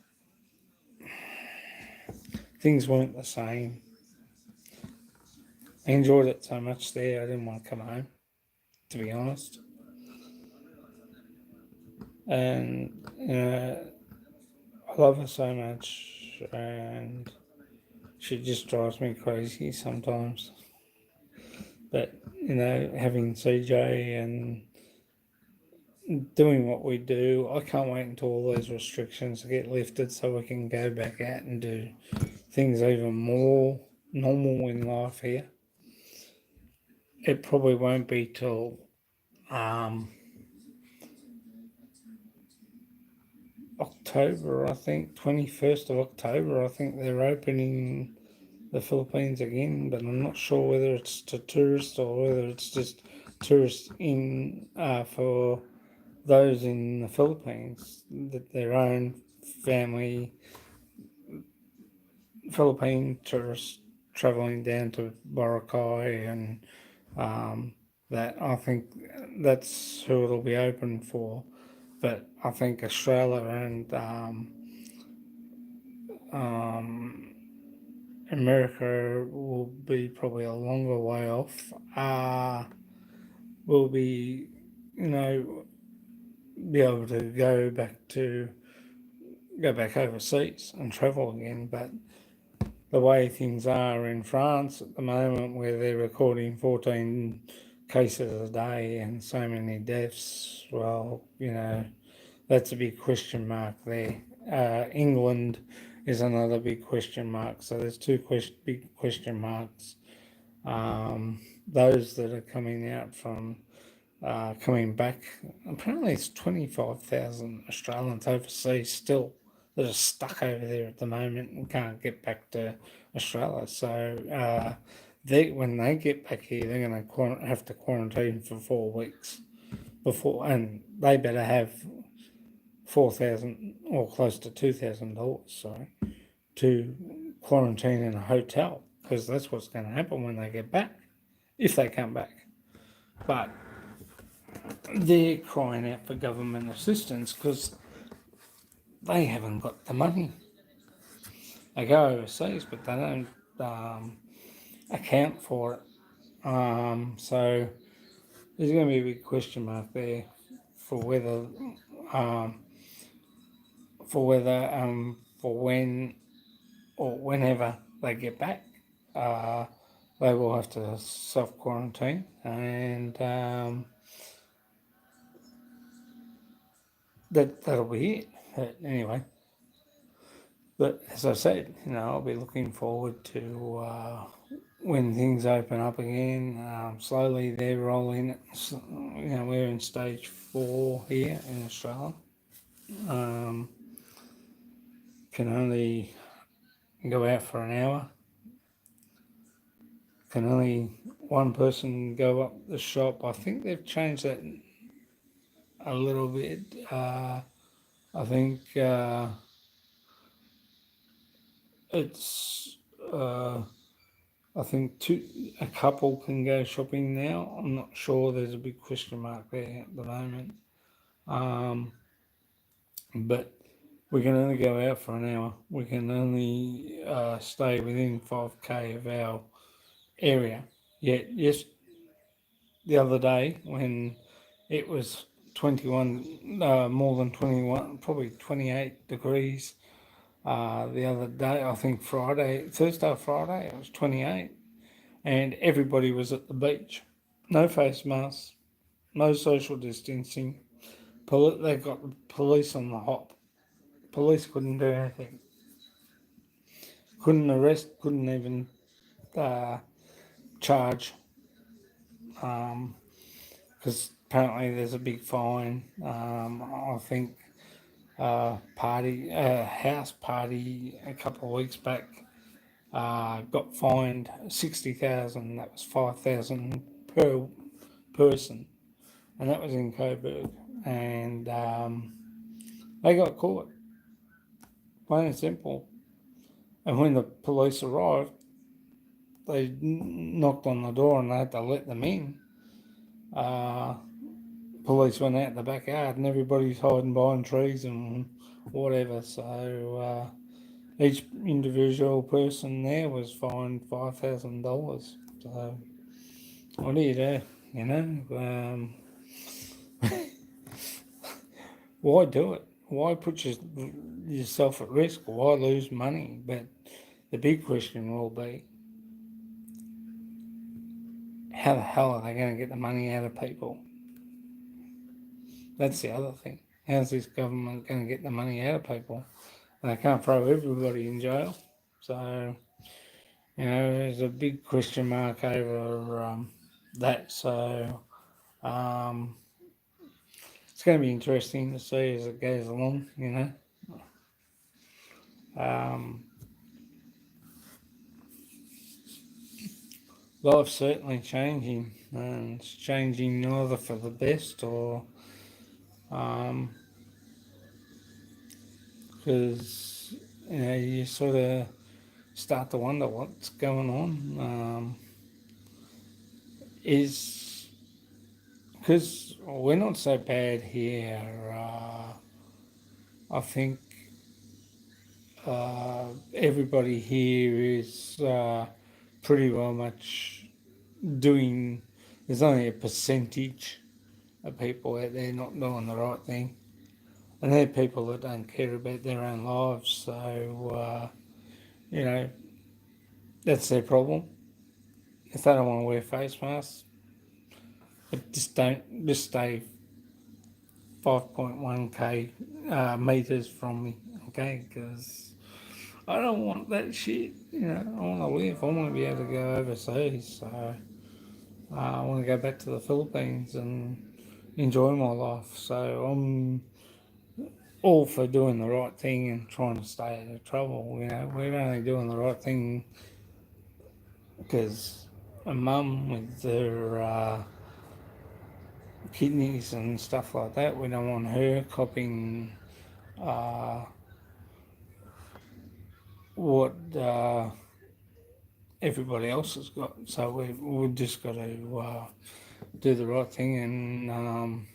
Things weren't the same. I enjoyed it so much there, I didn't want to come home, to be honest. And I love her so much, and she just drives me crazy sometimes. But having CJ and doing what we do, I can't wait until all those restrictions get lifted so we can go back out and do things even more normal in life here. It probably won't be till October, I think, 21st of October, I think they're opening the Philippines again, but I'm not sure whether it's to tourists or whether it's just tourists in for those in the Philippines, that their own family Philippine tourists travelling down to Boracay and that. I think that's who it'll be open for. But I think Australia and America will be probably a longer way off. Will be, you know, be able to go back overseas and travel again. But the way things are in France at the moment, where they're recording 14 cases a day and so many deaths, well, that's a big question mark there. England is another big question mark. So there's two big question marks. Those that are coming out from coming back. Apparently, it's 25,000 Australians overseas still that are stuck over there at the moment and can't get back to Australia. So when they get back here, they're going to have to quarantine for 4 weeks before, and they better have 4,000 or close to $2,000, sorry, to quarantine in a hotel, because that's what's going to happen when they get back, if they come back. But they're crying out for government assistance because they haven't got the money. They go overseas, but they don't account for it. So there's going to be a big question mark there for whether for when or whenever they get back, they will have to self quarantine, and that'll be it. But anyway, but as I said, I'll be looking forward to when things open up again. Slowly they're rolling it. We're in stage 4 here in Australia. Can only go out for an hour. Can only one person go up the shop. I think they've changed that a little bit. I think it's. I think a couple can go shopping now. I'm not sure. There's a big question mark there at the moment. But we can only go out for an hour. We can only stay within 5k of our area. Yet, yes, the other day when it was 21, more than 21, probably 28 degrees. The other day, I think Thursday or Friday, it was 28, and everybody was at the beach. No face masks, no social distancing. They got the police on the hop. Police couldn't do anything. Couldn't arrest, couldn't even charge, because apparently there's a big fine. I think house party a couple of weeks back got fined 60,000. That was 5,000 per person, and that was in Coburg. And they got caught, plain and simple. And when the police arrived, they knocked on the door and they had to let them in. Police went out the backyard and everybody's hiding behind trees and whatever. So each individual person there was fined $5,000. So what do you do? Why do it? Why put yourself at risk? Why lose money? But the big question will be, how the hell are they going to get the money out of people? That's the other thing. How's this government going to get the money out of people? They can't throw everybody in jail. So, there's a big question mark over that. So, it's going to be interesting to see as it goes along, Life's certainly changing, and it's changing either for the best or because you sort of start to wonder what's going on. Is because we're not so bad here. I think everybody here is pretty well much doing. There's only a percentage of people out there not doing the right thing, and they're people that don't care about their own lives. So you know that's their problem. If they don't want to wear face masks, just stay 5.1k meters from me, okay? Because I don't want that shit. I want to live. I want to be able to go overseas. So I want to go back to the Philippines and enjoy my life. So I'm all for doing the right thing and trying to stay out of trouble. We're only doing the right thing because a mum with her kidneys and stuff like that, we don't want her copying uh, what everybody else has got. So we've just got to do the right thing and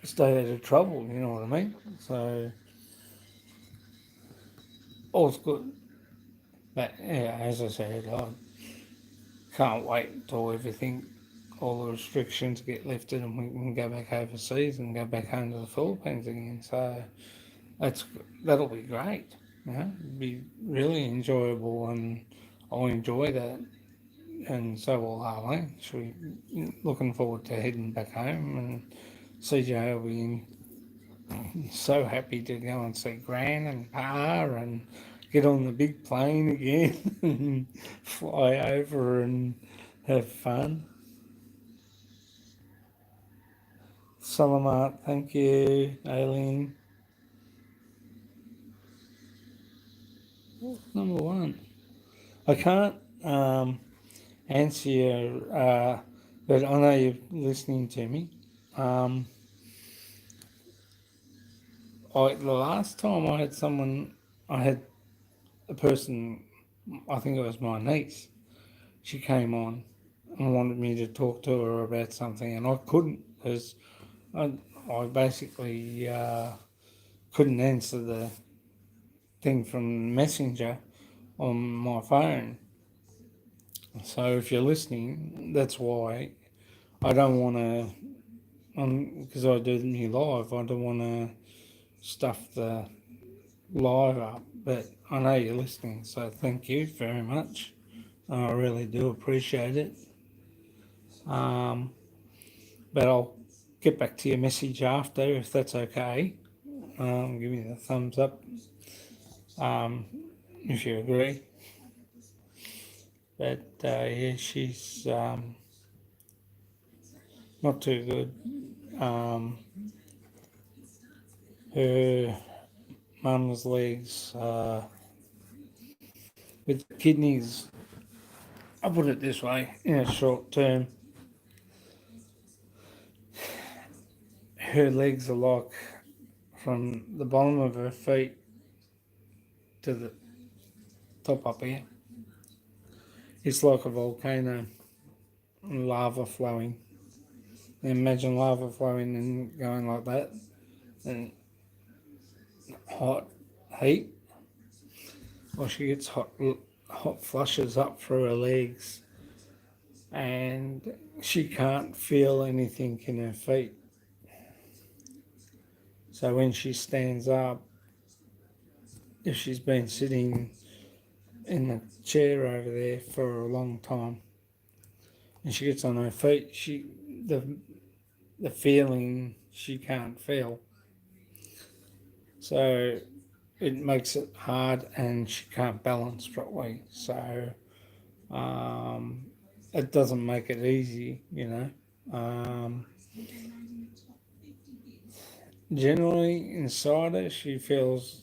stay out of trouble, you know what I mean? So all's good. But yeah, as I said, I can't wait until everything, all the restrictions get lifted and we can go back overseas and go back home to the Philippines again. So that's that'll be great. It'll be really enjoyable and I'll enjoy that. And so will Arlene. She'll be looking forward to heading back home and CJ will be so happy to go and see Gran and Pa and get on the big plane again and fly over and have fun. Salamat, thank you, Aileen. Number one. I can't answer you, but I know you're listening to me. The last time I had a person, I think it was my niece, she came on and wanted me to talk to her about something, and I couldn't because I basically couldn't answer the thing from Messenger on my phone. So if you're listening, that's why I don't want to, because I do me live, I don't want to stuff the live up. But I know you're listening, so thank you very much. I really do appreciate it. But I'll get back to your message after if that's okay. Give me the thumbs up if you agree. But yeah, she's not too good. Her mum's legs with the kidneys, I'll put it this way, in a short term, her legs are like from the bottom of her feet to the top up here. It's like a volcano, lava flowing. Imagine lava flowing and going like that, and hot heat. Well, she gets hot flushes up through her legs, and she can't feel anything in her feet. So when she stands up, if she's been sitting in the chair over there for a long time, and she gets on her feet, the feeling she can't feel. So it makes it hard, and she can't balance properly. So it doesn't make it easy, Generally, inside her, she feels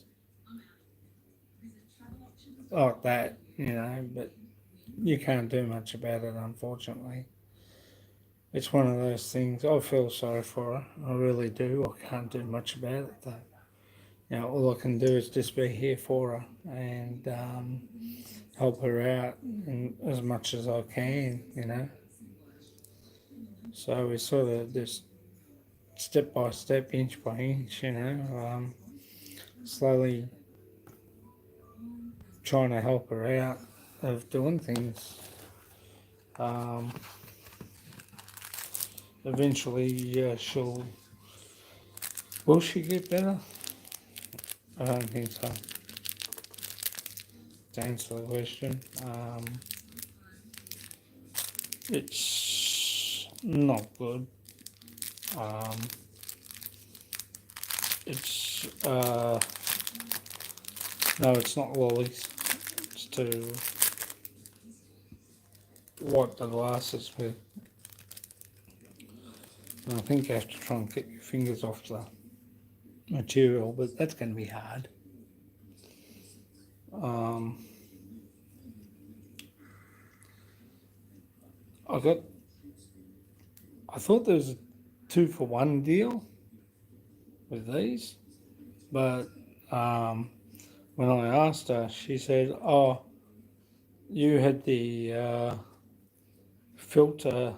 like that, but you can't do much about it, unfortunately. It's one of those things. I feel sorry for her. I really do. I can't do much about it, though. All I can do is just be here for her and help her out as much as I can. So we sort of just step by step, inch by inch, slowly trying to help her out of doing things. Eventually, will she get better? I don't think so. To answer the question, it's not good. It's no, it's not lollies. It's to wipe the glasses with. And I think you have to try and get your fingers off the material, but that's going to be hard. I thought there was a 2-for-1 deal with these, but when I asked her, she said, "Oh, you had the filter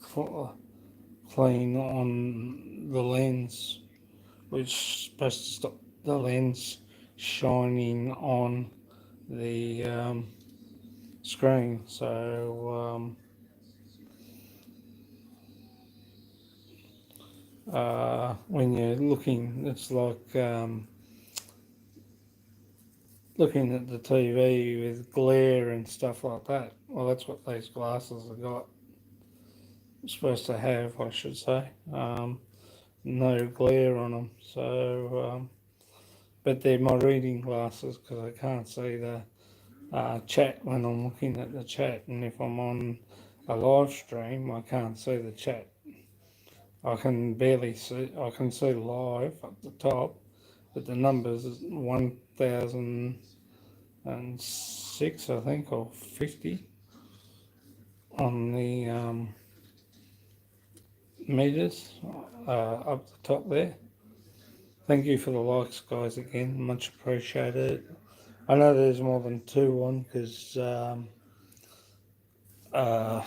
clean on the lens, which is supposed to stop the lens shining on the screen." So when you're looking, it's like looking at the TV with glare and stuff like that. Well, that's what these glasses have got. Supposed to have, I should say. No glare on them. So, but they're my reading glasses because I can't see the chat when I'm looking at the chat, and if I'm on a live stream, I can't see the chat. I can barely see. I can see live up the top, but the numbers is 1,006, I think, or 50 on the meters up the top there. Thank you for the likes, guys, again. Much appreciated. I know there's more than 2 on because I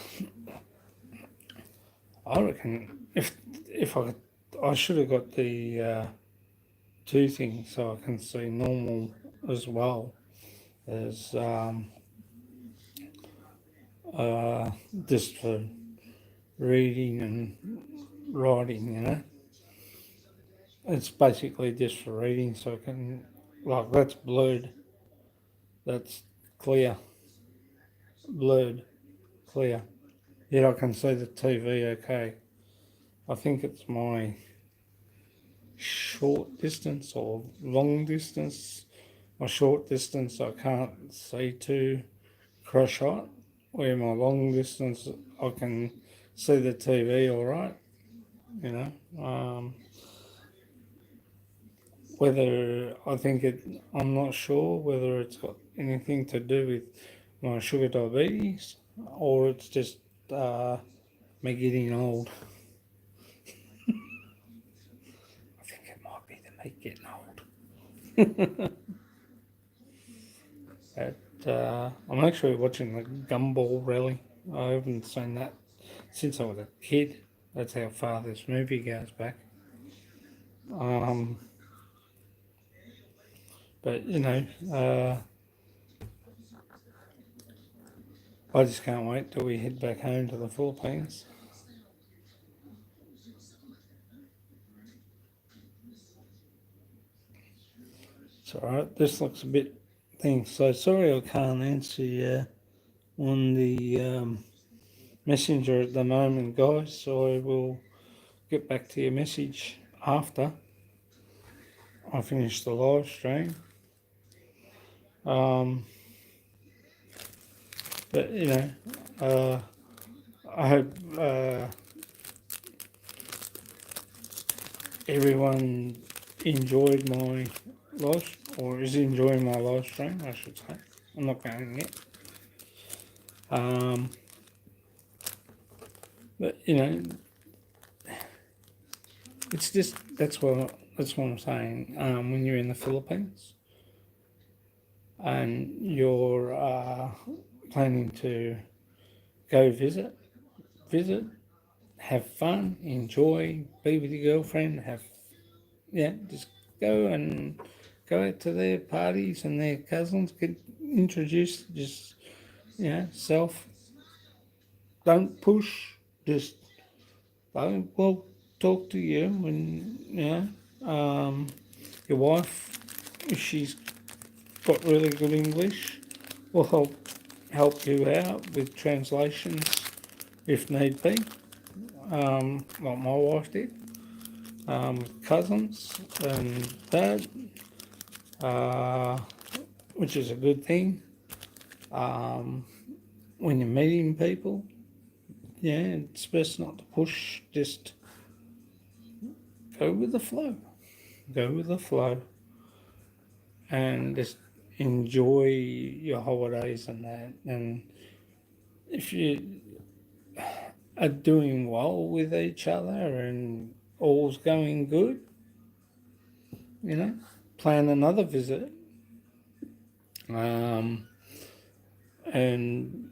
reckon if I should have got the 2 things so I can see normal as well as just for reading and writing, you know. It's basically just for reading, so I can, like, that's blurred, that's clear, blurred, clear. Yet I can see the TV okay. I think it's my short distance or long distance. My short distance I can't see too cross-shot, where my long distance I can see the TV all right, you know. Whether I'm not sure whether it's got anything to do with my sugar diabetes or it's just me getting old. I think it might be the me getting old. I'm actually watching the Gumball Rally. I haven't seen that since I was a kid. That's how far this movie goes back. But you know, I just can't wait till we head back home to the Philippines. It's alright. This looks a bit thing. So sorry I can't answer you on the messenger at the moment, guys. So I will get back to your message after I finish the live stream. But you know, I hope everyone enjoyed my live, or is enjoying my live stream, I should say. I'm not going yet. But you know, it's just that's what I'm saying. When you're in the Philippines and you're planning to go visit, have fun, enjoy, be with your girlfriend, just go go out to their parties and their cousins, get introduced, just, self. Don't push, just we'll talk to you when, your wife, if she's got really good English, will help you out with translations if need be, like my wife did. Cousins and that, which is a good thing. When you're meeting people, it's best not to push, just go with the flow. Go with the flow and just enjoy your holidays and that. And if you are doing well with each other and all's going good, plan another visit. And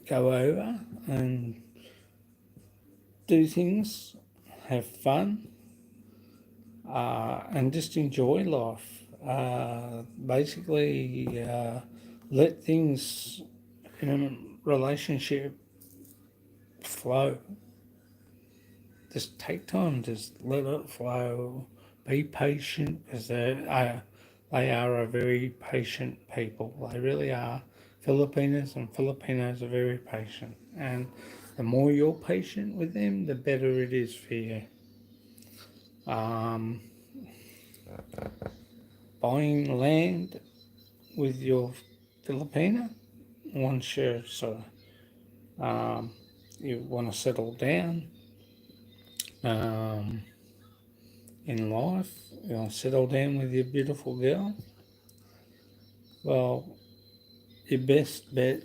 go over and do things, have fun, and just enjoy life. Basically, let things in a relationship flow. Just take time, just let it flow. Be patient, because they are a very patient people. They really are. Filipinos are very patient. And the more you're patient with them, the better it is for you. Buying land with your Filipina, once you're you want to settle down in life, you want to settle down with your beautiful girl, well, your best bet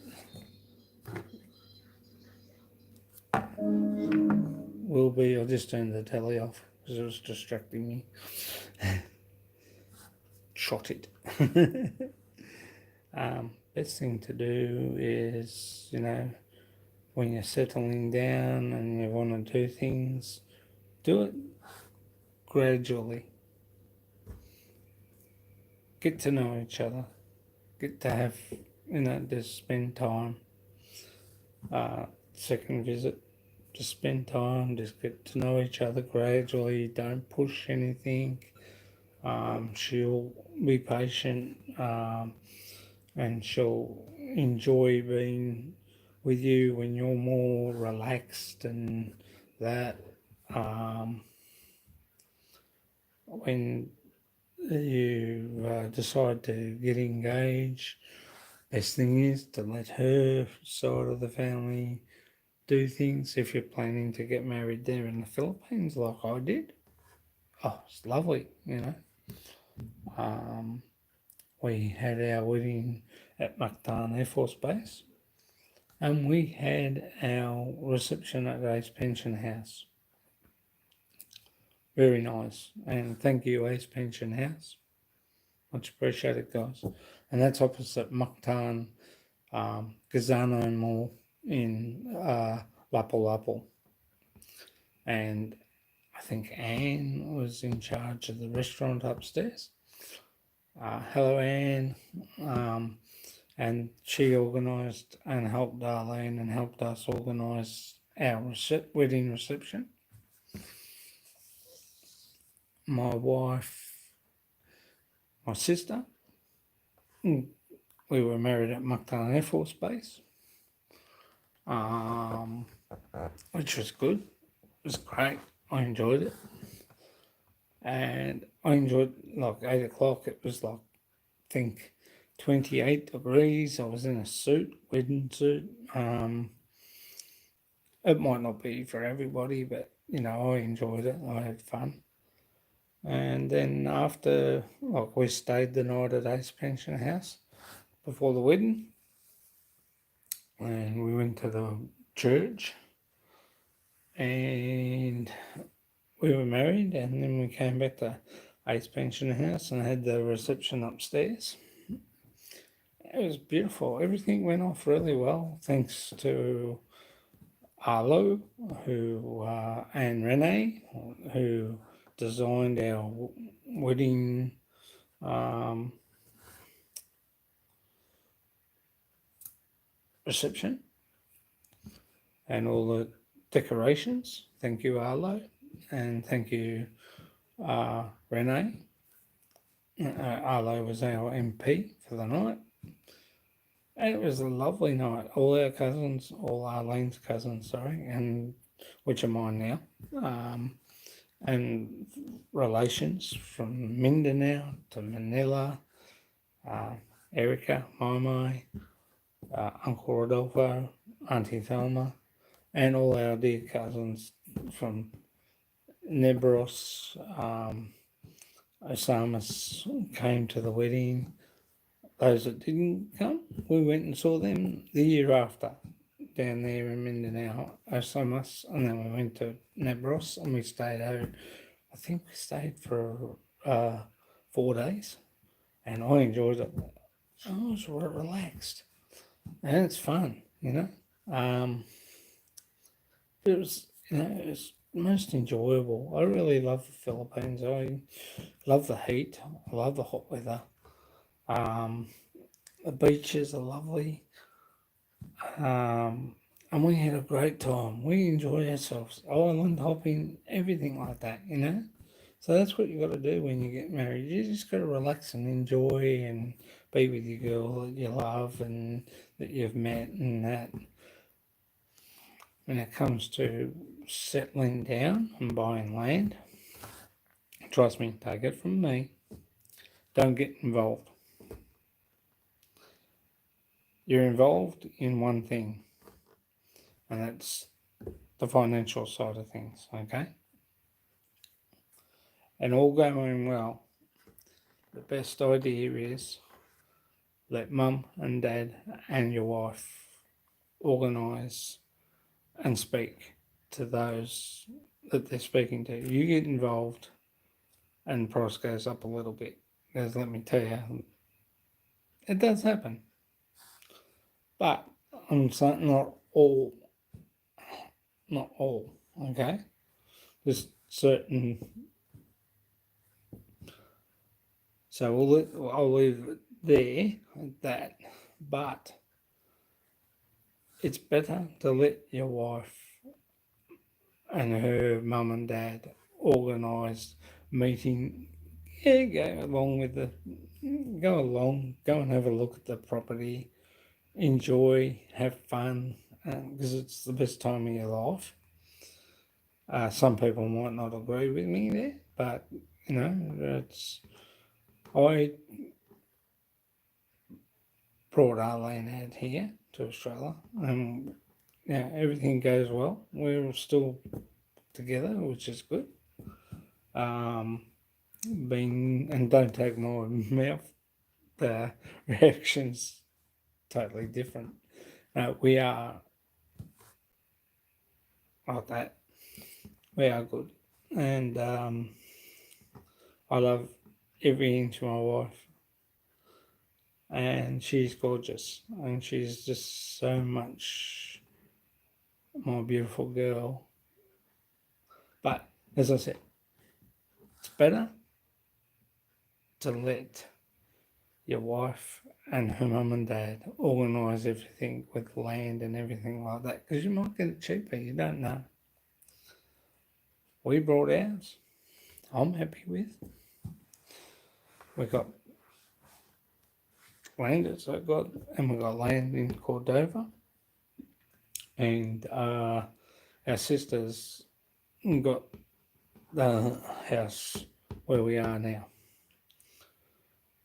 will be, I'll just turn the telly off because it was distracting me. Shot it. Best thing to do is, when you're settling down and you want to do things, do it gradually. Get to know each other. Get to have, just spend time. Second visit, just spend time, just get to know each other gradually. Don't push anything. She'll be patient, and she'll enjoy being with you when you're more relaxed and that. When you decide to get engaged, best thing is to let her side of the family do things. If you're planning to get married there in the Philippines, like I did, it's lovely, We had our wedding at Mactan Air Force Base, and we had our reception at Ace Pension House. Very nice, and thank you, Ace Pension House. Much appreciated, guys. And that's opposite Mactan Gazano Mall in Lapu-Lapu. And I think Anne was in charge of the restaurant upstairs. Hello, Anne. And she organised and helped Darlene and helped us organise our wedding reception. My wife, my sister, we were married at Mactan Air Force Base, which was good. It was great. I enjoyed it. And I enjoyed, 8 o'clock, it was I think 28 degrees. I was in a suit, wedding suit. It might not be for everybody, but, I enjoyed it. I had fun. And then after, we stayed the night at Ace Pension House before the wedding. And we went to the church. And we were married, and then we came back to Ace Pension House and had the reception upstairs. It was beautiful. Everything went off really well, thanks to Arlo, and Renee, who designed our wedding reception and all the decorations. Thank you, Arlo, and thank you, Renee. Arlo was our MP for the night. And it was a lovely night. All our cousins, all Arlene's cousins, sorry, and which are mine now, and relations from Mindanao to Manila, Erica, Mai, Uncle Rodolfo, Auntie Thelma, and all our dear cousins from Nebros, Osamas came to the wedding. Those that didn't come, we went and saw them the year after down there in Mindanao, Osamas, and then we went to Nebros and we stayed over. I think we stayed for 4 days, and I enjoyed it. I was relaxed, and it's fun, you know. It was, it was most enjoyable. I really love the Philippines. I love the heat. I love the hot weather. The beaches are lovely. And we had a great time. We enjoyed ourselves. Island hopping, everything like that, you know. So that's what you got to do when you get married. You just got to relax and enjoy and be with your girl that you love and that you've met, and that. When it comes to settling down and buying land, trust me, take it from me. Don't get involved. You're involved in one thing, and that's the financial side of things, okay? And all going well, the best idea is let mum and dad and your wife organise and speak to those that they're speaking to. You get involved and the price goes up a little bit. Because let me tell you, it does happen. But I'm saying not all, okay? There's certain. So I'll leave it there at that. But it's better to let your wife and her mum and dad organise meeting. Yeah, go along, go and have a look at the property, enjoy, have fun, because it's the best time of your life. Some people might not agree with me there, but I brought Arlene out here to Australia, and everything goes well. We're still together, which is good. And don't take my mouth. The reaction's totally different. We are like that. We are good, and I love every inch of my wife, and she's gorgeous, and she's just so much my beautiful girl. But as I said, it's better to let your wife and her mum and dad organise everything with land and everything like that, because you might get it cheaper. You don't know. We brought ours. I'm happy with. We got land at Sogod, and we got land in Cordova, and our sisters got the house where we are now,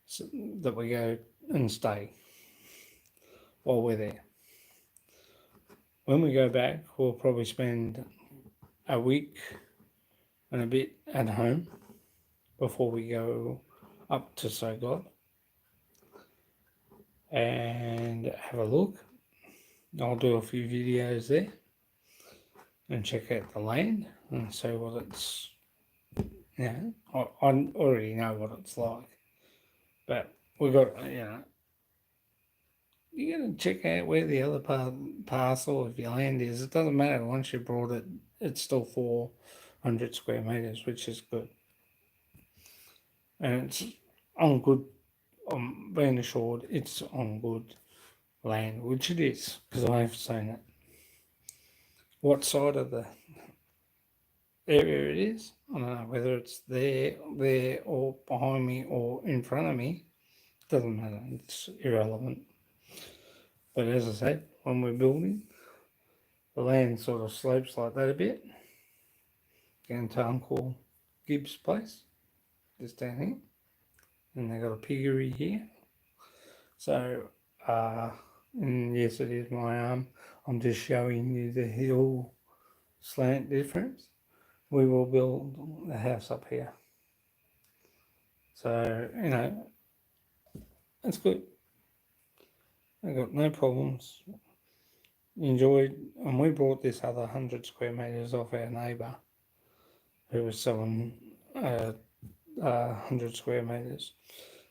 so that we go and stay while we're there. When we go back, we'll probably spend a week and a bit at home before we go up to Sogod and have a look. I'll do a few videos there and check out the land and see what it's, I already know what it's like, but we got, you got to check out where the other parcel of your land is. It doesn't matter, once you brought it, it's still 400 square metres, which is good. And it's on good, being assured it's on good land, which it is, because I have seen it. What side of the area it is, I don't know whether it's there, or behind me, or in front of me. Doesn't matter. It's irrelevant. But as I said, when we're building, the land sort of slopes like that a bit. Down to Uncle Gibbs' place, just down here, and they got a piggery here. So, and yes, it is my arm. I'm just showing you the hill slant difference. We will build the house up here. So, it's good. I got no problems. Enjoyed, and we brought this other 100 square metres off our neighbour who was selling 100 square metres.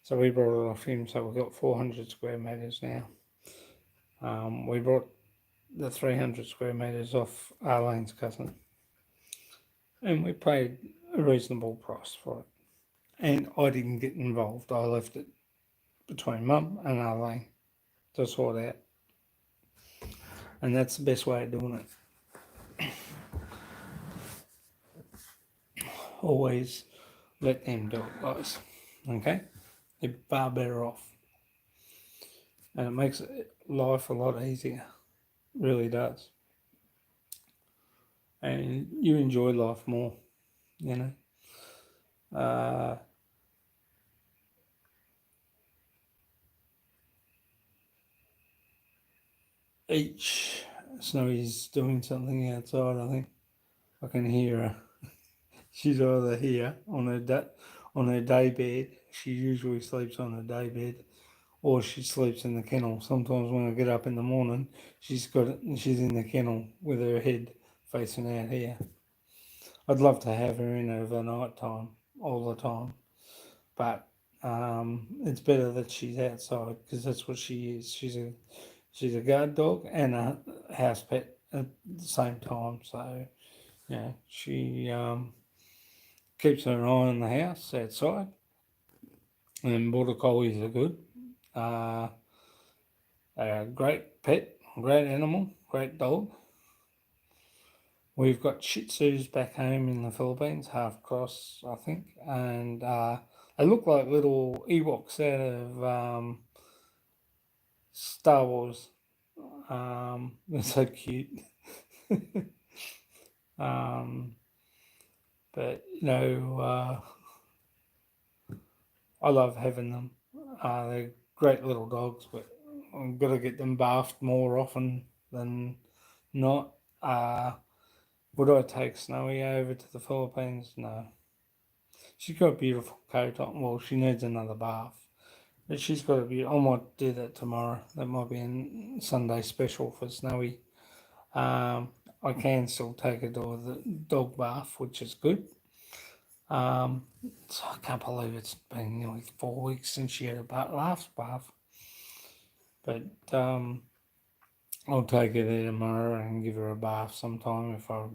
So we brought it off him, so we've got 400 square metres now. We brought the 300 square metres off Arlene's cousin, and we paid a reasonable price for it. And I didn't get involved. I left it between Mum and Arlene to sort out. And that's the best way of doing it. Always let them do it, guys. Okay? You're far better off. And it makes life a lot easier. It really does. And you enjoy life more, Each Snowy's doing something outside, I think. I can hear her. She's either here on her day bed. She usually sleeps on her day bed, or she sleeps in the kennel. Sometimes when I get up in the morning, she's in the kennel with her head facing out here. I'd love to have her in over night time all the time, but it's better that she's outside because that's what she is. She's a guard dog and a house pet at the same time. So she keeps an eye on the house outside. And border collies are good. They're a great pet, great animal, great dog. We've got Shih Tzus back home in the Philippines, half cross, I think, and they look like little Ewoks out of Star Wars. They're so cute. But I love having them. They're great little dogs, but I've got to get them bathed more often than not. Would I take Snowy over to the Philippines? No. She's got a beautiful coat on. Well, she needs another bath. But she's got a beautiful... I might do that tomorrow. That might be a Sunday special for Snowy. I can still take her to the dog bath, which is good. So I can't believe it's been nearly 4 weeks since she had a last bath. But I'll take her there tomorrow and give her a bath sometime if I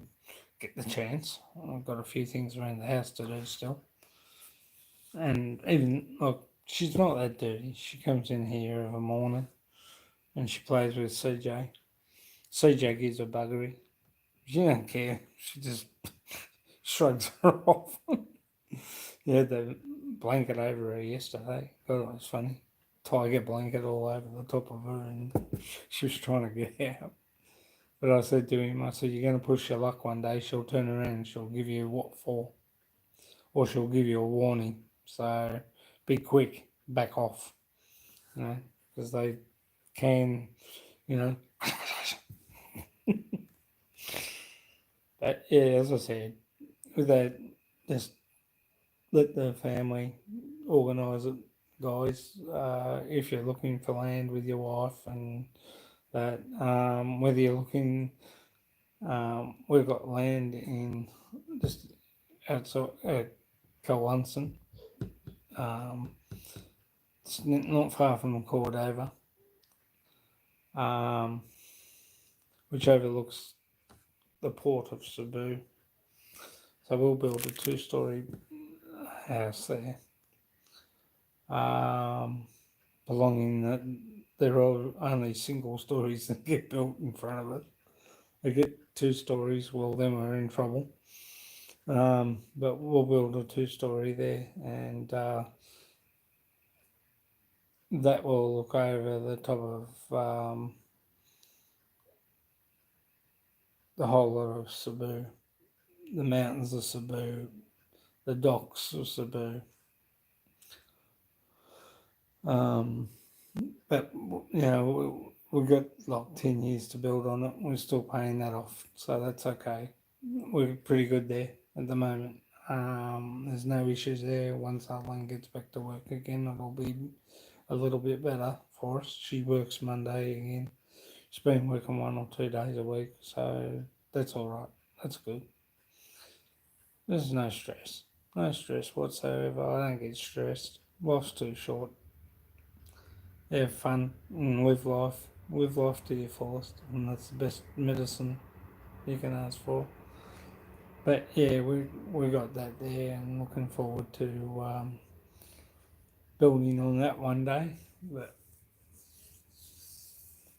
get the chance. I've got a few things around the house to do still. And even, look, she's not that dirty. She comes in here every morning and she plays with CJ. CJ gives her buggery. She don't care. She just shrugs her off. He had the blanket over her yesterday. God, it was funny. Tiger blanket all over the top of her, and she was trying to get out. But I said to him, you're going to push your luck one day. She'll turn around and she'll give you what for. Or she'll give you a warning. So be quick, back off. Because they can, But yeah, as I said, with that, just let the family organise it, guys. If you're looking for land with your wife and that, whether you're looking, we've got land in just outside Cowanson. It's not far from Cordova, which overlooks the port of Cebu. So we'll build a 2-story house there. belonging that there are only single stories that get built in front of it. They get 2 stories, well, then we're in trouble. But we'll build a 2 story there, and that will look over the top of the whole lot of Cebu, the mountains of Cebu, the docks of Cebu. Um, but we've got like 10 years to build on it. We're still paying that off, so that's okay. We're pretty good there at the moment. There's no issues there. Once Arlene gets back to work again, it'll be a little bit better for us. She works Monday again. She's been working 1 or 2 days a week, so that's all right. That's good. There's no stress. No stress whatsoever. I don't get stressed. Life's too short. Have fun and live life. Live life to your fullest, and that's the best medicine you can ask for. But yeah, we got that there, and looking forward to building on that one day. But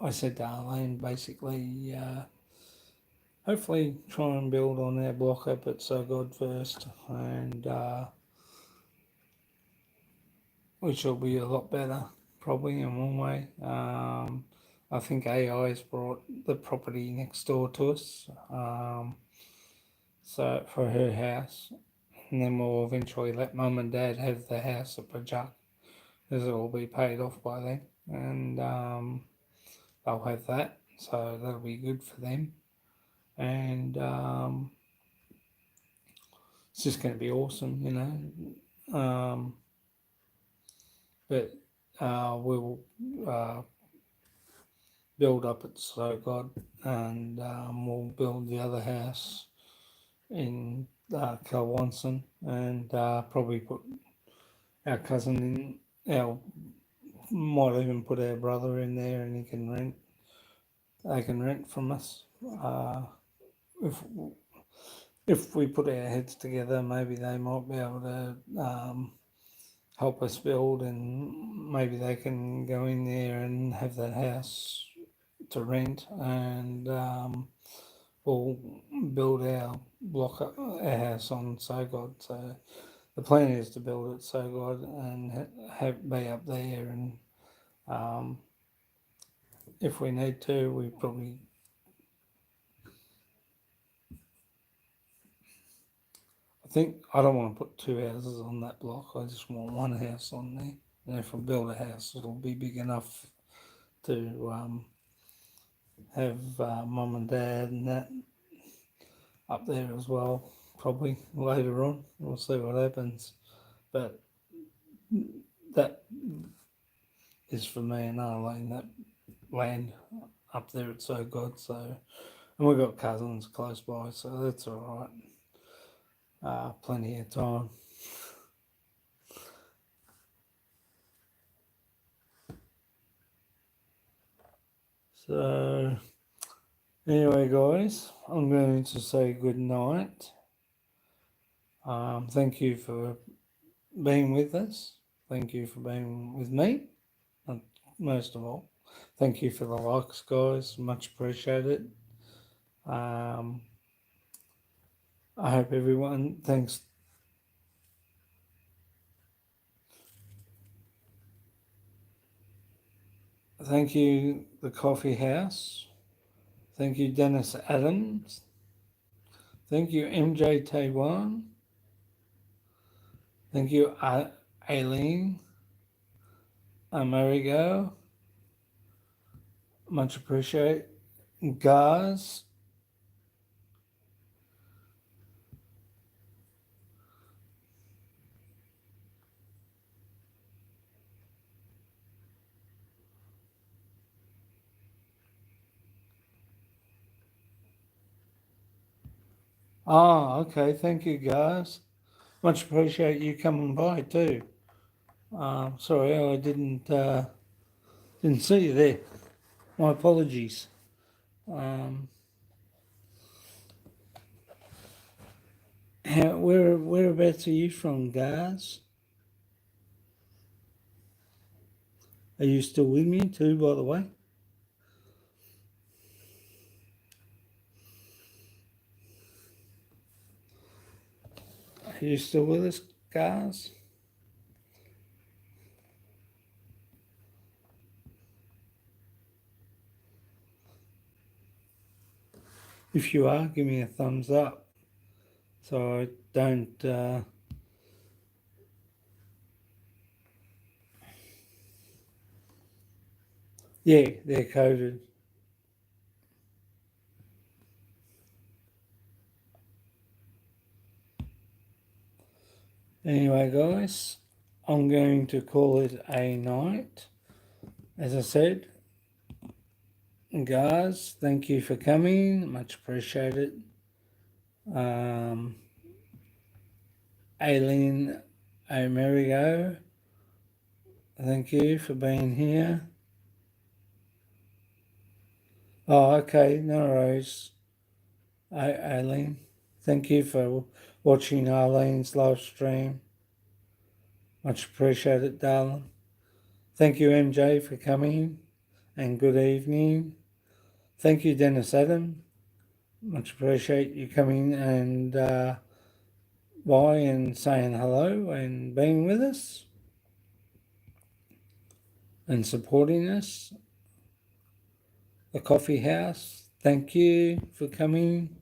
I said to Arlene, basically, hopefully try and build on our block up at So God first, and which will be a lot better, probably in one way. I think AI has brought the property next door to us, so for her house, and then we'll eventually let Mum and Dad have the house at Pajak, as it will be paid off by then, and they'll have that, so that'll be good for them, and it's just going to be awesome, but we'll build up at So God, and we'll build the other house in Kilwonson, and probably put our cousin in. Might even put our brother in there, and he can rent. They can rent from us. If if we put our heads together, maybe they might be able to help us build, and maybe they can go in there and have that house to rent, and we'll build our our house on So God. So the plan is to build it So God and have be up there, and um, if we need to, we probably. I think I don't want to put 2 houses on that block. I just want one house on there. And if I build a house, it'll be big enough to have Mum and Dad and that up there as well. Probably later on, we'll see what happens. But that is for me and Arlene. That land up there at So God. So, and we've got cousins close by, so that's all right. Plenty of time. So, anyway, guys, I'm going to say good night. Thank you for being with us. Thank you for being with me, and most of all. Thank you for the likes, guys. Much appreciated. I hope everyone thanks. Thank you, the Coffee House. Thank you, Dennis Adams. Thank you, MJ Taiwan. Thank you, Aileen Amerigo. Much appreciate. Gaz. Okay. Thank you, guys. Much appreciate you coming by too. Sorry, I didn't see you there. My apologies. Um, whereabouts are you from, guys? Are you still with me too, by the way? Are you still with us, guys? If you are, give me a thumbs up so I don't... Yeah, they're coded. Anyway, guys, I'm going to call it a night. As I said, guys, thank you for coming. Much appreciated. Aileen O'Merigo, thank you for being here. Oh, okay, no worries. Aileen, thank you for watching Arlene's live stream. Much appreciated, darling. Thank you, MJ, for coming, and good evening. Thank you, Dennis Adam. Much appreciate you coming and by and saying hello and being with us and supporting us. The Coffee House, thank you for coming.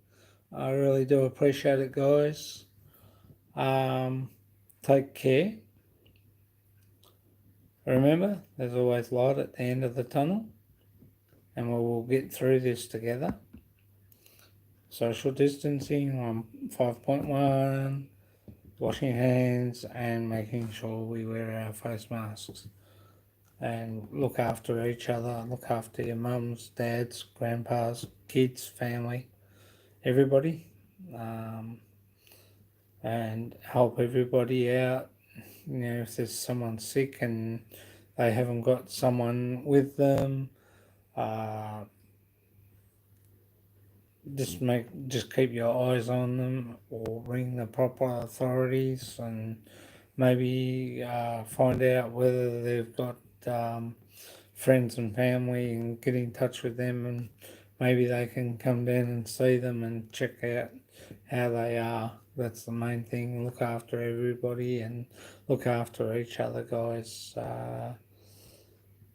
I really do appreciate it, guys. Take care. Remember, there's always light at the end of the tunnel, and we will get through this together. Social distancing on 5.1, washing hands, and making sure we wear our face masks. And look after each other, look after your mums, dads, grandpas, kids, family, everybody. And help everybody out. You know, if there's someone sick and they haven't got someone with them, just keep your eyes on them, or ring the proper authorities and maybe find out whether they've got friends and family and get in touch with them, and maybe they can come down and see them and check out how they are. That's the main thing. Look after everybody and look after each other, guys.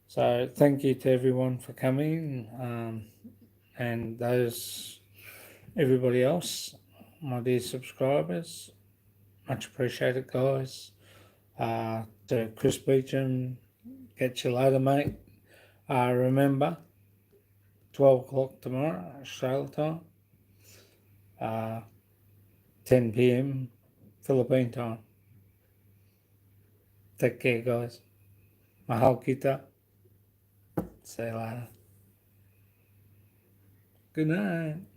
So thank you to everyone for coming, and everybody else, my dear subscribers. Much appreciated, guys. To Chris Beecham, catch you later, mate. Remember, 12 o'clock tomorrow, Australia time, 10 p.m. Philippine time. Take care, guys. Mahal kita. See you later. Good night.